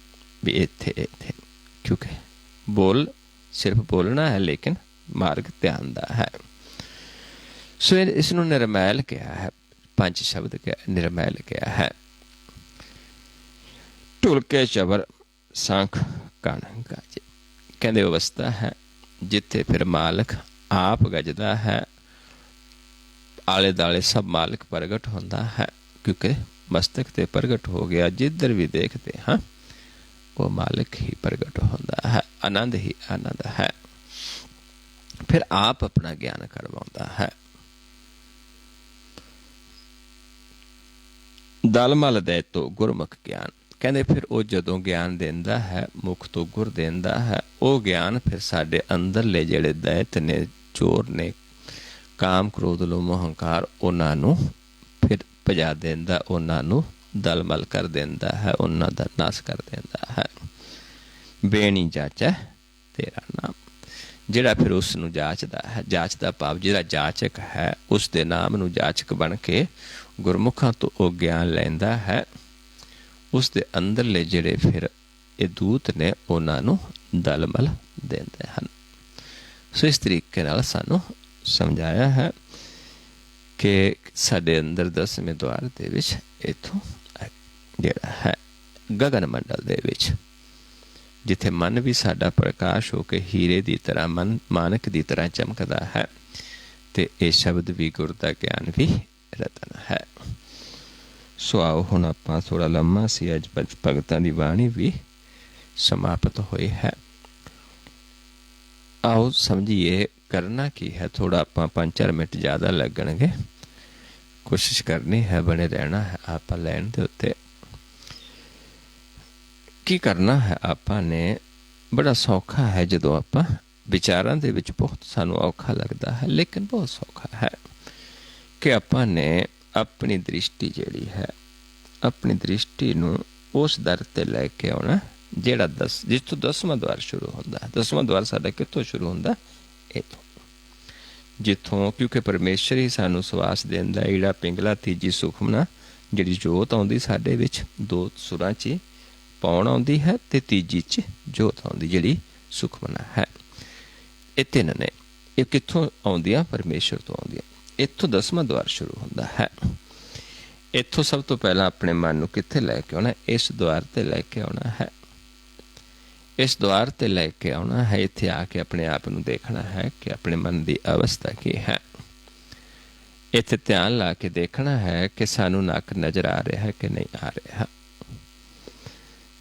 ਵੀ ਇੱਥੇ ਇੱਥੇ, ਕਿਉਂਕਿ ਬੋਲ ਸਿਰਫ ਬੋਲਣਾ ਹੈ, ਲੇਕਿਨ ਮਾਰਗ ਧਿਆਨ ਦਾ ਹੈ। ਸੋ ਇਸ ਨੂੰ ਨਿਰਮੈਲ ਕਿਹਾ ਹੈ। ਪੰਜ ਸ਼ਬਦ ਨਿਰਮੈਲ ਕਿਹਾ ਹੈ। ਢੁਲਕੇ ਚਬਰ ਸੰਖ ਕਣ ਗਾਜੇ। ਕਹਿੰਦੇ ਅਵਸਥਾ ਹੈ ਜਿੱਥੇ ਫਿਰ ਮਾਲਕ ਆਪ ਗੱਜਦਾ ਹੈ, ਆਲੇ ਦੁਆਲੇ ਸਭ ਮਾਲਕ ਪ੍ਰਗਟ ਹੁੰਦਾ ਹੈ, ਕਿਉਂਕਿ ਮਸਤਕ ਤੇ ਪ੍ਰਗਟ ਹੋ ਗਿਆ। ਜਿੱਧਰ ਵੀ ਦੇਖਦੇ ਹਾਂ ਉਹ ਮਾਲਕ ਹੀ ਪ੍ਰਗਟ ਹੁੰਦਾ ਹੈ, ਆਨੰਦ ਹੀ ਆਨੰਦ ਹੈ। ਫਿਰ ਆਪ ਆਪਣਾ ਗਿਆਨ ਕਰਵਾਉਂਦਾ ਹੈ। ਦਲ ਮਲ ਦੇ ਤੋਂ ਗੁਰਮੁਖ ਗਿਆਨ। ਕਹਿੰਦੇ ਫਿਰ ਉਹ ਜਦੋਂ ਗਿਆਨ ਦਿੰਦਾ ਹੈ, ਮੁਖ ਤੋਂ ਗੁਰ ਦਿੰਦਾ ਹੈ, ਉਹ ਗਿਆਨ ਫਿਰ ਸਾਡੇ ਅੰਦਰਲੇ ਜਿਹੜੇ ਦੈਤ ਨੇ, ਚੋਰ ਨੇ, ਕਾਮ ਕ੍ਰੋਧ ਲੋਭ ਹੰਕਾਰ, ਉਹਨਾਂ ਨੂੰ ਫਿਰ ਭਜਾ ਦਿੰਦਾ, ਉਹਨਾਂ ਨੂੰ ਦਲਮਲ ਕਰ ਦਿੰਦਾ ਹੈ, ਉਹਨਾਂ ਦਾ ਨਾਸ਼ ਕਰ ਦਿੰਦਾ ਹੈ। ਬੇਣੀ ਜਾਚੈ ਤੇਰਾ ਨਾਮ। ਜਿਹੜਾ ਫਿਰ ਉਸ ਨੂੰ ਜਾਚਦਾ ਹੈ, ਜਾਚ ਦਾ ਭਾਵ ਜਿਹੜਾ ਜਾਚਕ ਹੈ, ਉਸ ਦੇ ਨਾਮ ਨੂੰ ਜਾਚਕ ਬਣ ਕੇ ਗੁਰਮੁਖਾਂ ਤੋਂ ਉਹ ਗਿਆਨ ਲੈਂਦਾ ਹੈ। ਉਸ ਦੇ ਅੰਦਰਲੇ ਜਿਹੜੇ ਫਿਰ ਇਹ ਦੂਤ ਨੇ, ਉਹਨਾਂ ਨੂੰ ਦਲਮਲ ਦਿੰਦੇ ਹਨ। ਸੋ ਇਸ ਤਰੀਕੇ ਨਾਲ ਸਾਨੂੰ ਸਮਝਾਇਆ ਹੈ ਕਿ ਸਾਡੇ ਅੰਦਰ ਦਸਵੇਂ ਦੁਆਰ ਦੇ ਵਿੱਚ ਇੱਥੋਂ ਜਿਹੜਾ ਹੈ ਗਗਨ ਮੰਡਲ ਦੇ ਵਿੱਚ, ਜਿੱਥੇ ਮਨ ਵੀ ਸਾਡਾ ਪ੍ਰਕਾਸ਼ ਹੋ ਕੇ ਹੀਰੇ ਦੀ ਤਰ੍ਹਾਂ, ਮਨ ਮਾਨਕ ਦੀ ਤਰ੍ਹਾਂ ਚਮਕਦਾ ਹੈ, ਤੇ ਇਹ ਸ਼ਬਦ ਵੀ ਗੁਰ ਦਾ ਗਿਆਨ ਵੀ ਰਤਨ ਹੈ। ਸੋ ਆਓ ਹੁਣ ਆਪਾਂ, ਥੋੜ੍ਹਾ ਲੰਮਾ ਸੀ ਅੱਜ, ਭਗਤਾਂ ਦੀ ਬਾਣੀ ਵੀ ਸਮਾਪਤ ਹੋਈ ਹੈ। ਆਓ ਸਮਝੀਏ ਕਰਨਾ ਕੀ ਹੈ। ਥੋੜ੍ਹਾ ਆਪਾਂ 5-4 ਮਿੰਟ ਜ਼ਿਆਦਾ ਲੱਗਣਗੇ, ਕੋਸ਼ਿਸ਼ ਕਰਨੀ ਹੈ, ਬਣੇ ਰਹਿਣਾ ਹੈ ਆਪਾਂ ਲੈਣ ਦੇ ਉੱਤੇ। ਕੀ ਕਰਨਾ ਹੈ ਆਪਾਂ ਨੇ? ਬੜਾ ਸੌਖਾ ਹੈ। ਜਦੋਂ ਆਪਾਂ ਵਿਚਾਰਾਂ ਦੇ ਵਿੱਚ ਬਹੁਤ ਸਾਨੂੰ ਔਖਾ ਲੱਗਦਾ ਹੈ, ਲੇਕਿਨ ਬਹੁਤ ਸੌਖਾ ਹੈ ਕਿ ਆਪਾਂ ਨੇ ਆਪਣੀ ਦ੍ਰਿਸ਼ਟੀ ਜਿਹੜੀ ਹੈ, ਆਪਣੀ ਦ੍ਰਿਸ਼ਟੀ ਨੂੰ ਉਸ ਦਰ 'ਤੇ ਲੈ ਕੇ ਆਉਣਾ ਜਿਹੜਾ ਜਿੱਥੋਂ 10ਵਾਂ ਦੁਆਰ ਸ਼ੁਰੂ ਹੁੰਦਾ। 10ਵਾਂ ਦੁਆਰ ਸਾਡਾ ਕਿੱਥੋਂ ਸ਼ੁਰੂ ਹੁੰਦਾ? ਇੱਥੋਂ, ਜਿੱਥੋਂ, ਕਿਉਂਕਿ ਪਰਮੇਸ਼ਰ ਹੀ ਸਾਨੂੰ ਸਵਾਸ ਦਿੰਦਾ। ਈੜਾ ਪਿੰਗਲਾ ਤੀਜੀ ਸੁਖਮਨਾ, ਜਿਹੜੀ ਜੋਤ ਆਉਂਦੀ ਸਾਡੇ ਵਿੱਚ, 2 ਸੁਰਾਂ 'ਚ ਪੌਣ ਆਉਂਦੀ ਹੈ, ਤੇ ਤੀਜੀ 'ਚ ਜੋਤ ਆਉਂਦੀ ਜਿਹੜੀ ਸੁਖਮਨਾ ਹੈ। ਇਹ 3 ਨੇ। ਇਹ ਕਿੱਥੋਂ ਆਉਂਦੀਆਂ? ਪਰਮੇਸ਼ਰ ਤੋਂ ਆਉਂਦੀਆਂ। ਇੱਥੋਂ 10ਵਾਂ ਦੁਆਰ ਸ਼ੁਰੂ ਹੁੰਦਾ ਹੈ। ਇੱਥੋਂ ਸਭ ਤੋਂ ਪਹਿਲਾਂ ਆਪਣੇ ਮਨ ਨੂੰ ਕਿੱਥੇ ਲੈ ਕੇ ਆਉਣਾ? ਇਸ ਦੁਆਰ 'ਤੇ ਲੈ ਕੇ ਆਉਣਾ ਹੈ। ਇਸ ਦੁਆਰ 'ਤੇ ਲੈ ਕੇ ਆਉਣਾ ਹੈ। ਇੱਥੇ ਆ ਕੇ ਆਪਣੇ ਆਪ ਨੂੰ ਦੇਖਣਾ ਹੈ ਕਿ ਆਪਣੇ ਮਨ ਦੀ ਅਵਸਥਾ ਕੀ ਹੈ। ਇੱਥੇ ਧਿਆਨ ਲਾ ਕੇ ਦੇਖਣਾ ਹੈ ਕਿ ਸਾਨੂੰ ਨੱਕ ਨਜ਼ਰ ਆ ਰਿਹਾ ਹੈ ਕਿ ਨਹੀਂ ਆ ਰਿਹਾ,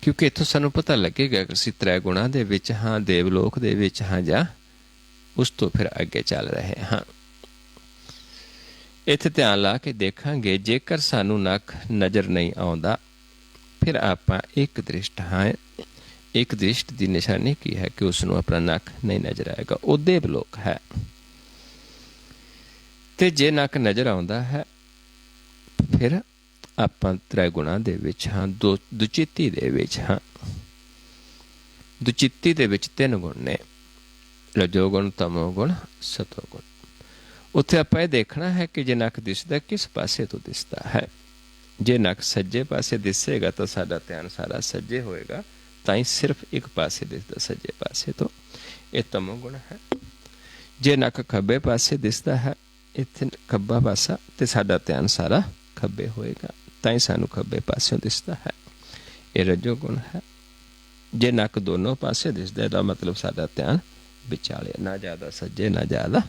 ਕਿਉਂਕਿ ਇੱਥੋਂ ਸਾਨੂੰ ਪਤਾ ਲੱਗੇਗਾ ਕਿ ਅਸੀਂ ਤ੍ਰੈ ਗੁਣਾਂ ਦੇ ਵਿੱਚ ਹਾਂ, ਦੇਵਲੋਕ ਦੇ ਵਿੱਚ ਹਾਂ, ਜਾਂ ਉਸ ਤੋਂ ਫਿਰ ਅੱਗੇ ਚੱਲ ਰਹੇ ਹਾਂ। ਇੱਥੇ ਧਿਆਨ ਲਾ ਕੇ ਦੇਖਾਂਗੇ, ਜੇਕਰ ਸਾਨੂੰ ਨੱਕ ਨਜ਼ਰ ਨਹੀਂ ਆਉਂਦਾ ਫਿਰ ਆਪਾਂ ਇੱਕ ਦ੍ਰਿਸ਼ਟ ਹਾਂ। ਇੱਕ ਦ੍ਰਿਸ਼ਟ ਦੀ ਨਿਸ਼ਾਨੀ ਕੀ ਹੈ ਕਿ ਉਸ ਨੂੰ ਆਪਣਾ ਨੱਕ ਨਹੀਂ ਨਜ਼ਰ ਆਏਗਾ, ਉਹ ਦੇਵਲੋਕ ਹੈ। ਤੇ ਜੇ ਨੱਕ ਨਜ਼ਰ ਆਉਂਦਾ ਹੈ ਫਿਰ ਆਪਾਂ ਤ੍ਰੈ ਗੁਣਾਂ ਦੇ ਵਿੱਚ ਹਾਂ, ਦੁਚਿੱਤੀ ਦੇ ਵਿੱਚ ਹਾਂ। ਦੁਚਿੱਤੀ ਦੇ ਵਿੱਚ 3 ਗੁਣ ਨੇ, ਰਜੋ ਗੁਣ, ਤਮੋ ਗੁਣ, ਸਤੋ ਗੁਣ। ਉੱਥੇ ਆਪਾਂ ਇਹ ਦੇਖਣਾ ਹੈ ਕਿ ਜੇ ਨੱਕ ਦਿਸਦਾ ਕਿਸ ਪਾਸੇ ਤੋਂ ਦਿਸਦਾ ਹੈ। ਜੇ ਨੱਕ ਸੱਜੇ ਪਾਸੇ ਦਿਸੇਗਾ ਤਾਂ ਸਾਡਾ ਧਿਆਨ ਸਾਰਾ ਸੱਜੇ ਹੋਏਗਾ, ਤਾਂ ਹੀ ਸਿਰਫ ਇੱਕ ਪਾਸੇ ਦਿਸਦਾ, ਸੱਜੇ ਪਾਸੇ ਤੋਂ, ਇਹ ਤਮੋ ਗੁਣ ਹੈ। ਜੇ ਨੱਕ ਖੱਬੇ ਪਾਸੇ ਦਿਸਦਾ ਹੈ, ਇੱਥੇ ਖੱਬਾ ਪਾਸਾ, ਤੇ ਸਾਡਾ ਧਿਆਨ ਸਾਰਾ ਖੱਬੇ ਹੋਏਗਾ, ਤਾਂ ਹੀ ਸਾਨੂੰ ਖੱਬੇ ਪਾਸਿਓਂ ਦਿਸਦਾ ਹੈ, ਇਹ ਰਜੋ ਗੁਣ ਹੈ। ਜੇ ਨੱਕ ਦੋਨੋਂ ਪਾਸੇ ਦਿਸਦਾ ਇਹਦਾ ਮਤਲਬ ਸਾਡਾ ਧਿਆਨ ਵਿਚਾਲੇ, ਨਾ ਜ਼ਿਆਦਾ ਸੱਜੇ ਨਾ ਜ਼ਿਆਦਾ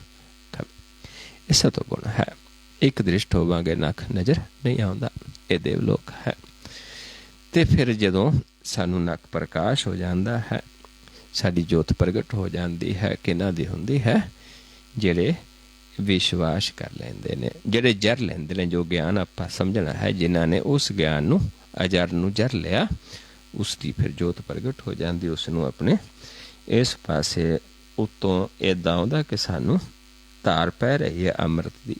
ਖੱਬੇ, ਇਹ ਸਤੋ ਗੁਣ ਹੈ। ਇੱਕ ਦ੍ਰਿਸ਼ਟ ਹੋਵਾਂਗੇ ਨੱਕ ਨਜ਼ਰ ਨਹੀਂ ਆਉਂਦਾ, ਇਹ ਦੇਵਲੋਕ ਹੈ। ਤੇ ਫਿਰ ਜਦੋਂ ਸਾਨੂੰ ਨੱਕ ਪ੍ਰਕਾਸ਼ ਹੋ ਜਾਂਦਾ ਹੈ, ਸਾਡੀ ਜੋਤ ਪ੍ਰਗਟ ਹੋ ਜਾਂਦੀ ਹੈ, ਕਿਹਨਾਂ ਦੀ ਹੁੰਦੀ ਹੈ? ਜਿਹੜੇ ਵਿਸ਼ਵਾਸ ਕਰ ਲੈਂਦੇ ਨੇ, ਜਿਹੜੇ ਜਰ ਲੈਂਦੇ ਨੇ। ਜੋ ਗਿਆਨ ਆਪਾਂ ਸਮਝਣਾ ਹੈ, ਜਿਨ੍ਹਾਂ ਨੇ ਉਸ ਗਿਆਨ ਨੂੰ, ਅਜਰ ਨੂੰ ਜਰ ਲਿਆ, ਉਸ ਦੀ ਫਿਰ ਜੋਤ ਪ੍ਰਗਟ ਹੋ ਜਾਂਦੀ। ਉਸ ਨੂੰ ਆਪਣੇ ਇਸ ਪਾਸੇ ਉੱਤੋਂ ਇੱਦਾਂ ਆਉਂਦਾ ਕਿ ਸਾਨੂੰ ਧਾਰ ਪੈ ਰਹੀ ਹੈ ਅੰਮ੍ਰਿਤ ਦੀ,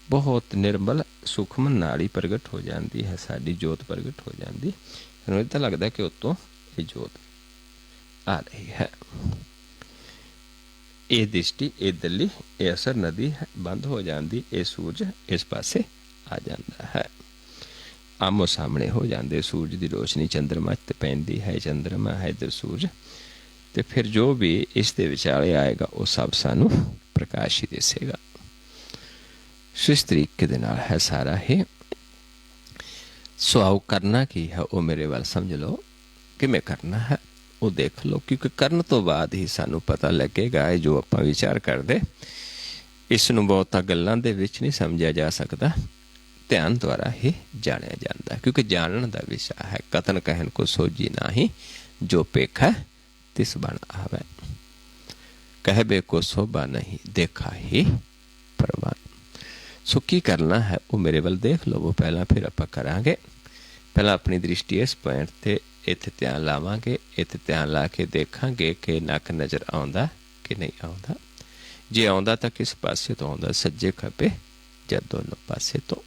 ਬਹੁਤ ਨਿਰਮਲ ਸੂਖਮ ਨਾਲੀ ਪ੍ਰਗਟ ਹੋ ਜਾਂਦੀ ਹੈ, ਸਾਡੀ ਜੋਤ ਪ੍ਰਗਟ ਹੋ ਜਾਂਦੀ। ਸਾਨੂੰ ਇੱਦਾਂ ਲੱਗਦਾ ਕਿ ਉੱਤੋਂ ਇਹ ਜੋਤ ਆ ਰਹੀ ਹੈ। ਇਹ ਦ੍ਰਿਸ਼ਟੀ ਇੱਧਰਲੀ, ਇਹ ਅਸਰ ਨਦੀ ਹੈ, ਬੰਦ ਹੋ ਜਾਂਦੀ, ਇਹ ਸੂਰਜ ਇਸ ਪਾਸੇ ਆ ਜਾਂਦਾ ਹੈ, ਆਮੋ ਸਾਹਮਣੇ ਹੋ ਜਾਂਦੇ। ਸੂਰਜ ਦੀ ਰੋਸ਼ਨੀ ਚੰਦਰਮਾ 'ਤੇ ਪੈਂਦੀ ਹੈ, ਚੰਦਰਮਾ ਹੈ ਇੱਧਰ ਸੂਰਜ, ਤੇ ਫਿਰ ਜੋ ਵੀ ਇਸ ਦੇ ਵਿਚਾਲੇ ਆਏਗਾ ਉਹ ਸਭ ਸਾਨੂੰ ਪ੍ਰਕਾਸ਼ ਹੀ ਦਿਸੇਗਾ। ਸੋ ਇਸ ਤਰੀਕੇ ਦੇ ਨਾਲ ਹੈ ਸਾਰਾ ਇਹ। ਸੋ ਆਓ ਕਰਨਾ ਕੀ ਹੈ ਉਹ ਮੇਰੇ ਵੱਲ ਸਮਝ ਲਓ, ਕਿਵੇਂ ਕਰਨਾ ਹੈ ਉਹ ਦੇਖ ਲਓ, ਕਿਉਂਕਿ ਕਰਨ ਤੋਂ ਬਾਅਦ ਹੀ ਸਾਨੂੰ ਪਤਾ ਲੱਗੇਗਾ। ਇਹ ਜੋ ਆਪਾਂ ਵਿਚਾਰ ਕਰਦੇ, ਇਸ ਨੂੰ ਬਹੁਤਾ ਗੱਲਾਂ ਦੇ ਵਿੱਚ ਨਹੀਂ ਸਮਝਿਆ ਜਾ ਸਕਦਾ, ਧਿਆਨ ਦੁਆਰਾ ਹੀ ਜਾਣਿਆ ਜਾਂਦਾ, ਕਿਉਂਕਿ ਜਾਣਨ ਦਾ ਵਿਸ਼ਾ ਹੈ। ਕਥਨ ਕਹਿਣ ਕੋ ਸੋਝੀ ਨਾਹੀਂ, ਜੋ ਪੇਖਾ ਤਿਸ ਬਣ ਆਵੇ, ਕਹਿਬੇ ਕੋ ਸੋਭਾ ਨਹੀਂ, ਦੇਖਾ ਹੀ ਪ੍ਰਵਾਨ। ਸੋ ਕੀ ਕਰਨਾ ਹੈ ਉਹ ਮੇਰੇ ਵੱਲ ਦੇਖ ਲਵੋ ਪਹਿਲਾਂ, ਫਿਰ ਆਪਾਂ ਕਰਾਂਗੇ। ਪਹਿਲਾਂ ਆਪਣੀ ਦ੍ਰਿਸ਼ਟੀ ਇਸ ਪੁਆਇੰਟ 'ਤੇ ਇੱਥੇ ਧਿਆਨ ਲਾਵਾਂਗੇ। ਇੱਥੇ ਧਿਆਨ ਲਾ ਕੇ ਦੇਖਾਂਗੇ ਕਿ ਨੱਕ ਨਜ਼ਰ ਆਉਂਦਾ ਕਿ ਨਹੀਂ ਆਉਂਦਾ। ਜੇ ਆਉਂਦਾ ਤਾਂ ਕਿਸ ਪਾਸੇ ਤੋਂ ਆਉਂਦਾ, ਸੱਜੇ ਖੱਬੇ ਜਾਂ ਦੋਨੋਂ ਪਾਸੇ ਤੋਂ।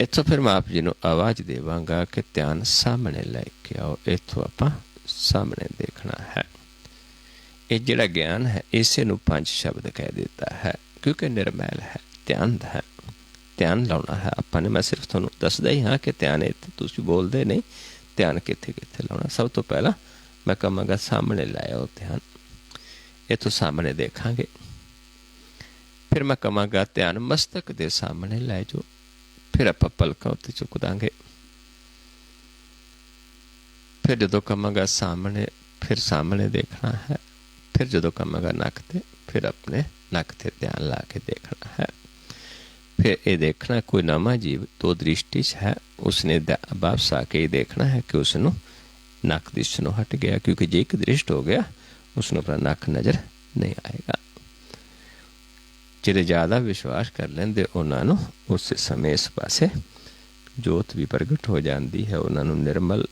ਇੱਥੋਂ ਫਿਰ ਮੈਂ ਆਪ ਜੀ ਨੂੰ ਆਵਾਜ਼ ਦੇਵਾਂਗਾ ਕਿ ਧਿਆਨ ਸਾਹਮਣੇ ਲੈ ਕੇ ਆਓ। ਇੱਥੋਂ ਆਪਾਂ ਸਾਹਮਣੇ ਦੇਖਣਾ ਹੈ। ਇਹ ਜਿਹੜਾ ਗਿਆਨ ਹੈ ਇਸੇ ਨੂੰ 5 ਸ਼ਬਦ ਕਹਿ ਦਿੱਤਾ ਹੈ, ਕਿਉਂਕਿ ਨਿਰਮੈਲ ਹੈ, ਧਿਆਨ ਦਾ ਹੈ, ਧਿਆਨ ਲਾਉਣਾ ਹੈ ਆਪਾਂ ਨੇ। ਮੈਂ ਸਿਰਫ ਤੁਹਾਨੂੰ ਦੱਸਦਾ ਹੀ ਹਾਂ ਕਿ ਧਿਆਨ ਇੱਥੇ, ਤੁਸੀਂ ਬੋਲਦੇ ਨਹੀਂ ਧਿਆਨ ਕਿੱਥੇ ਕਿੱਥੇ ਲਾਉਣਾ। ਸਭ ਤੋਂ ਪਹਿਲਾਂ ਮੈਂ ਕਹਾਂਗਾ ਸਾਹਮਣੇ ਲਾਇਓ ਧਿਆਨ, ਇੱਥੋਂ ਸਾਹਮਣੇ ਦੇਖਾਂਗੇ। ਫਿਰ ਮੈਂ ਕਹਾਂਗਾ ਧਿਆਨ ਮਸਤਕ ਦੇ ਸਾਹਮਣੇ ਲੈ ਜਾਓ, ਫਿਰ ਆਪਾਂ ਪਲਕਾਂ ਉੱਤੇ ਚੁੱਕ ਦਾਂਗੇ। ਫਿਰ ਜਦੋਂ ਕਹਾਂਗਾ ਸਾਹਮਣੇ, ਫਿਰ ਸਾਹਮਣੇ ਦੇਖਣਾ ਹੈ। ਫਿਰ ਜਦੋਂ ਕਹਾਂਗਾ ਨੱਕ 'ਤੇ, ਫਿਰ ਆਪਣੇ ਨੱਕ 'ਤੇ ਧਿਆਨ ਲਾ ਕੇ ਦੇਖਣਾ ਹੈ। ਫਿਰ ਇਹ ਦੇਖਣਾ ਕੋਈ ਨਵਾਂ ਜੀਵ ਦੋ ਦ੍ਰਿਸ਼ਟੀ 'ਚ ਹੈ, ਉਸਨੇ ਵਾਪਸ ਆ ਕੇ ਇਹ ਦੇਖਣਾ ਹੈ ਕਿ ਉਸ ਨੂੰ ਨੱਕ ਦਿਸਣੋਂ ਹਟ ਗਿਆ, ਕਿਉਂਕਿ ਜੇ ਇੱਕ ਦ੍ਰਿਸ਼ਟ ਹੋ ਗਿਆ ਉਸ ਨੂੰ ਆਪਣਾ ਨੱਕ ਨਜ਼ਰ ਨਹੀਂ ਆਏਗਾ। ਜਿਹੜੇ ਜ਼ਿਆਦਾ ਵਿਸ਼ਵਾਸ ਕਰ ਲੈਂਦੇ ਉਹਨਾਂ ਨੂੰ ਉਸ ਸਮੇਂ ਇਸ ਪਾਸੇ ਜੋਤ ਵੀ ਪ੍ਰਗਟ ਹੋ ਜਾਂਦੀ ਹੈ, ਉਹਨਾਂ ਨੂੰ ਨਿਰਮਲ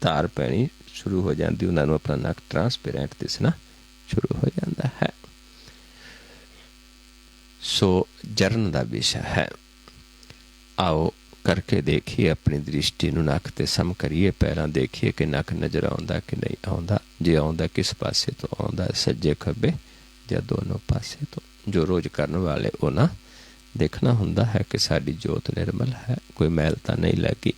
ਧਾਰ ਪੈਣੀ ਸ਼ੁਰੂ ਹੋ ਜਾਂਦੀ, ਉਹਨਾਂ ਨੂੰ ਆਪਣਾ ਨੱਕ ਟਰਾਂਸਪੇਰੈਂਟ ਦਿਸਣਾ ਸ਼ੁਰੂ ਹੋ ਜਾਂਦਾ ਹੈ। ਸੋ ਜਰਨ ਦਾ ਵਿਸ਼ਾ ਹੈ। ਆਓ ਕਰਕੇ ਦੇਖੀਏ, ਆਪਣੀ ਦ੍ਰਿਸ਼ਟੀ ਨੂੰ ਨੱਕ 'ਤੇ ਸਮ ਕਰੀਏ, ਪੈਰਾਂ ਦੇਖੀਏ ਕਿ ਨੱਕ ਨਜ਼ਰ ਆਉਂਦਾ ਕਿ ਨਹੀਂ ਆਉਂਦਾ। ਜੇ ਆਉਂਦਾ ਕਿਸ ਪਾਸੇ ਤੋਂ ਆਉਂਦਾ, ਸੱਜੇ ਖੱਬੇ ਜਾਂ ਦੋਨੋਂ ਪਾਸੇ ਤੋਂ। ਜੋ ਰੋਜ਼ ਕਰਨ ਵਾਲੇ ਉਹਨਾਂ ਦੇਖਣਾ ਹੁੰਦਾ ਹੈ ਕਿ ਸਾਡੀ ਜੋਤ ਨਿਰਮਲ ਹੈ, ਕੋਈ ਮੈਲ ਤਾਂ ਨਹੀਂ ਲੱਗੀ।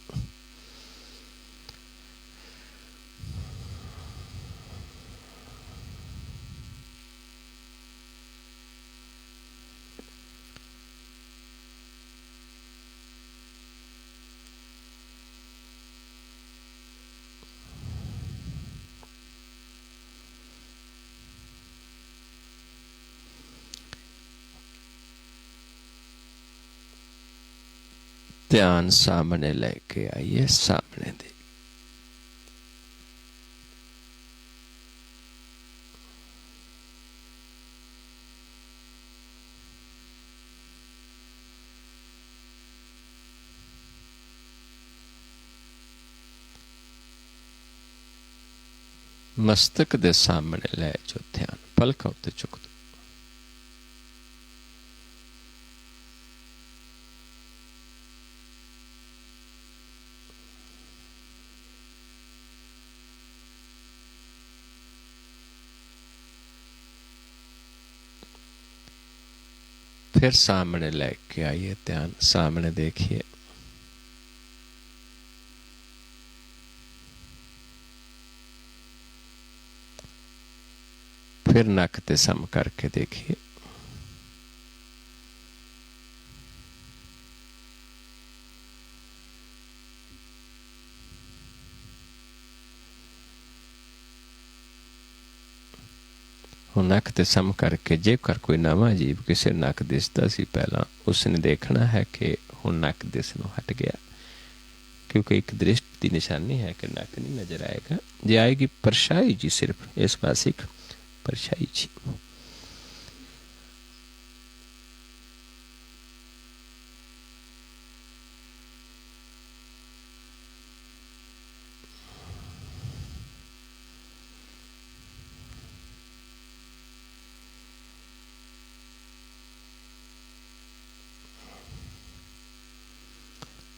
ध्यान सामने लेके आइए, सामने दे। मस्तक दे सामने लै जो ध्यान, पलकां उत्ते चुक दो। फिर सामने लेके आइए ध्यान, सामने देखिए। फिर नक ते सम करके देखिए। ਹੁਣ ਨੱਕ ਤੇ ਸਮ ਕਰਕੇ ਜੇਕਰ ਕੋਈ ਨਵਾਂ ਜੀਵ ਕਿਸੇ ਨੱਕ ਦਿਸਦਾ ਸੀ ਪਹਿਲਾਂ, ਉਸਨੇ ਦੇਖਣਾ ਹੈ ਕਿ ਹੁਣ ਨੱਕ ਦਿਸ ਨੂੰ ਹਟ ਗਿਆ, क्योंकि एक दृष्टि की निशानी है कि नक नहीं नजर आएगा। जे आएगी परछाई जी, सिर्फ इस पास एक परछाई जी।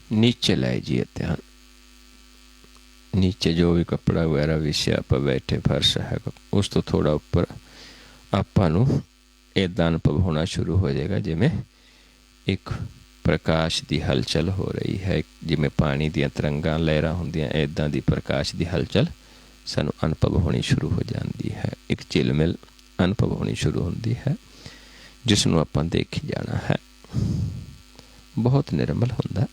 नीचे लै जाइए ध्यान, नीचे जो भी कपड़ा वगैरह विछया आप बैठे फर्श है, उस तो थोड़ा उपर आपां नूं इदां अनुभव होना शुरू हो जाएगा जिमें एक प्रकाश की हलचल हो रही है, जिमें पानी दियां तरंगां लहरां हुंदियां, इदां दी प्रकाश की हलचल सानूं अनुभव होनी शुरू हो जाती है। एक झिलमिल अनुभव होनी शुरू होती है, जिसनूं आपां देखी जाना है। बहुत निर्मल हुंदा।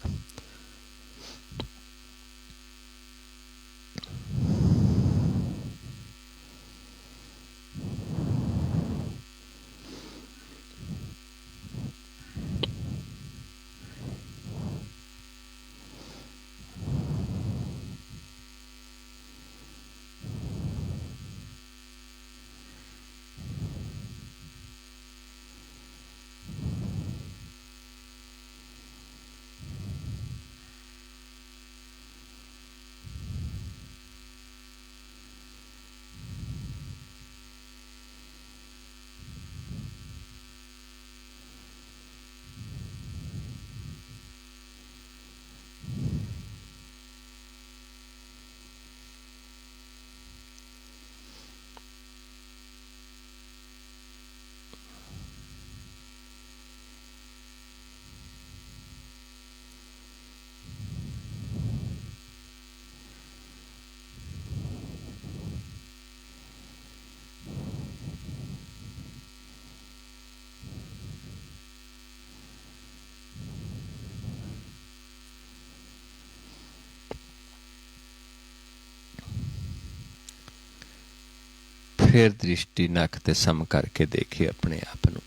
फिर दृष्टि नक ते सम करके देखिए अपने आप नूं।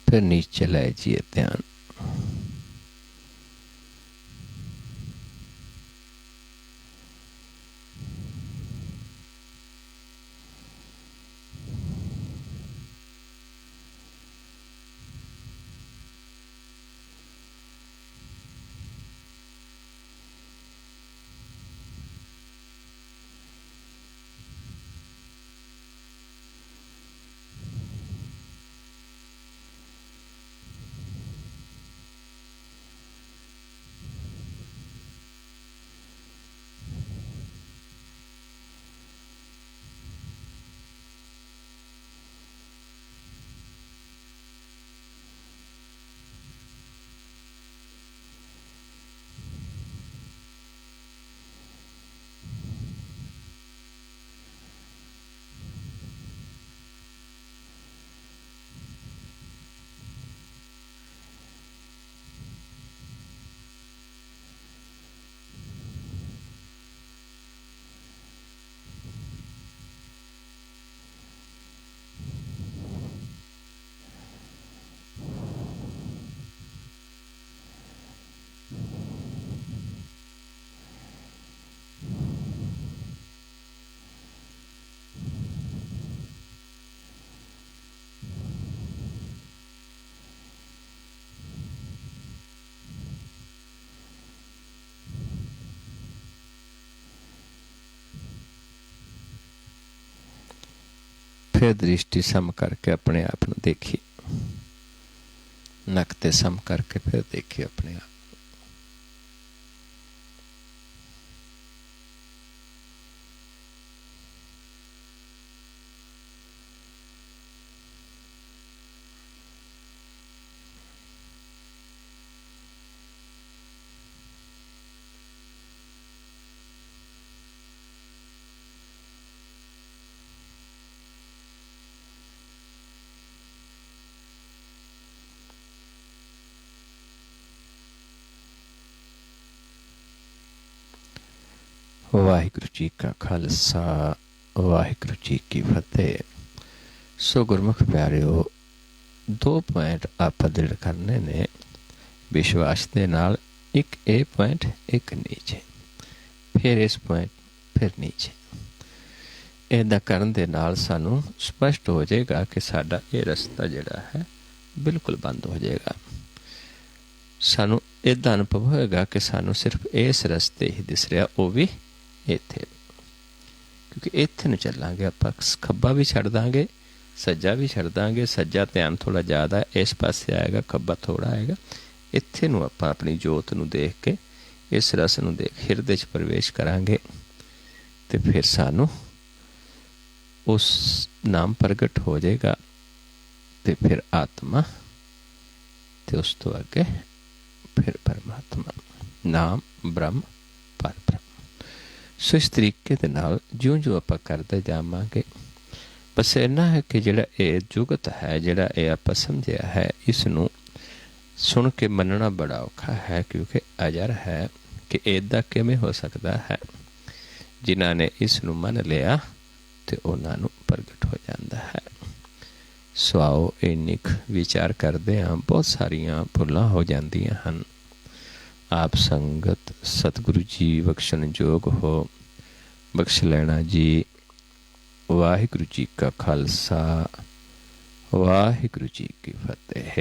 फिर नीचे लै जाइए ध्यान, फिर दृष्टि सम करके अपने आप ਨੂੰ देखिए, नक ते सम करके फिर देखिए अपने आप। वाहिगुरु जी का खालसा, वाहिगुरु जी की फतेह। सो गुरमुख प्यारिओ, 2 पॉइंट आप दृढ़ करने ने विश्वास के नाल। एक ए पॉइंट, एक नीचे, फिर इस पॉइंट, फिर नीचे। इदा करन दे नाल सानू स्पष्ट हो जाएगा कि साडा ये रस्ता जिहड़ा है बिल्कुल बंद हो जाएगा। सानू इदा अनुभव होएगा कि सानू सिर्फ इस रस्ते ही दिस रहा, वो भी इत्थे, क्योंकि इत्थे नूं चलांगे आपां खब्बा भी छड्ड दांगे, सज्जा भी छड्ड दांगे। सज्जा ध्यान थोड़ा ज़्यादा इस पासे आएगा, खब्बा थोड़ा आएगा। इत्थे नूं आपां अपनी जोत नूं देख के, इस रस नूं देख हिरदे च प्रवेश करांगे ते फिर सानू उस नाम प्रगट हो जाएगा ते फिर आत्मा ते उस तो अगे फिर परमात्मा, नाम ब्रह्म पर ब्रह्म। सो इस तरीके दे नाल ज्यों ज्यों आपां करदे जावांगे, बस इन्ना है कि जिहड़ा ये जुगत है, जिहड़ा ये आपां समझिया है, इसनूं सुन के मनना बड़ा औखा है, क्योंकि अजर है कि इदा किवें हो सकता है। जिन्हां ने इसनूं मन लिया ते उन्हां नूं प्रगट हो जाता है। सो आओ इन्नी विचार करते हाँ, बहुत सारिया भुलां हो जांदियां हन। आप संगत सतगुरु जी बख्शण जोग हो, बख्श लेना जी। वाहिगुरु जी का खालसा, वाहिगुरु जी की फतेह।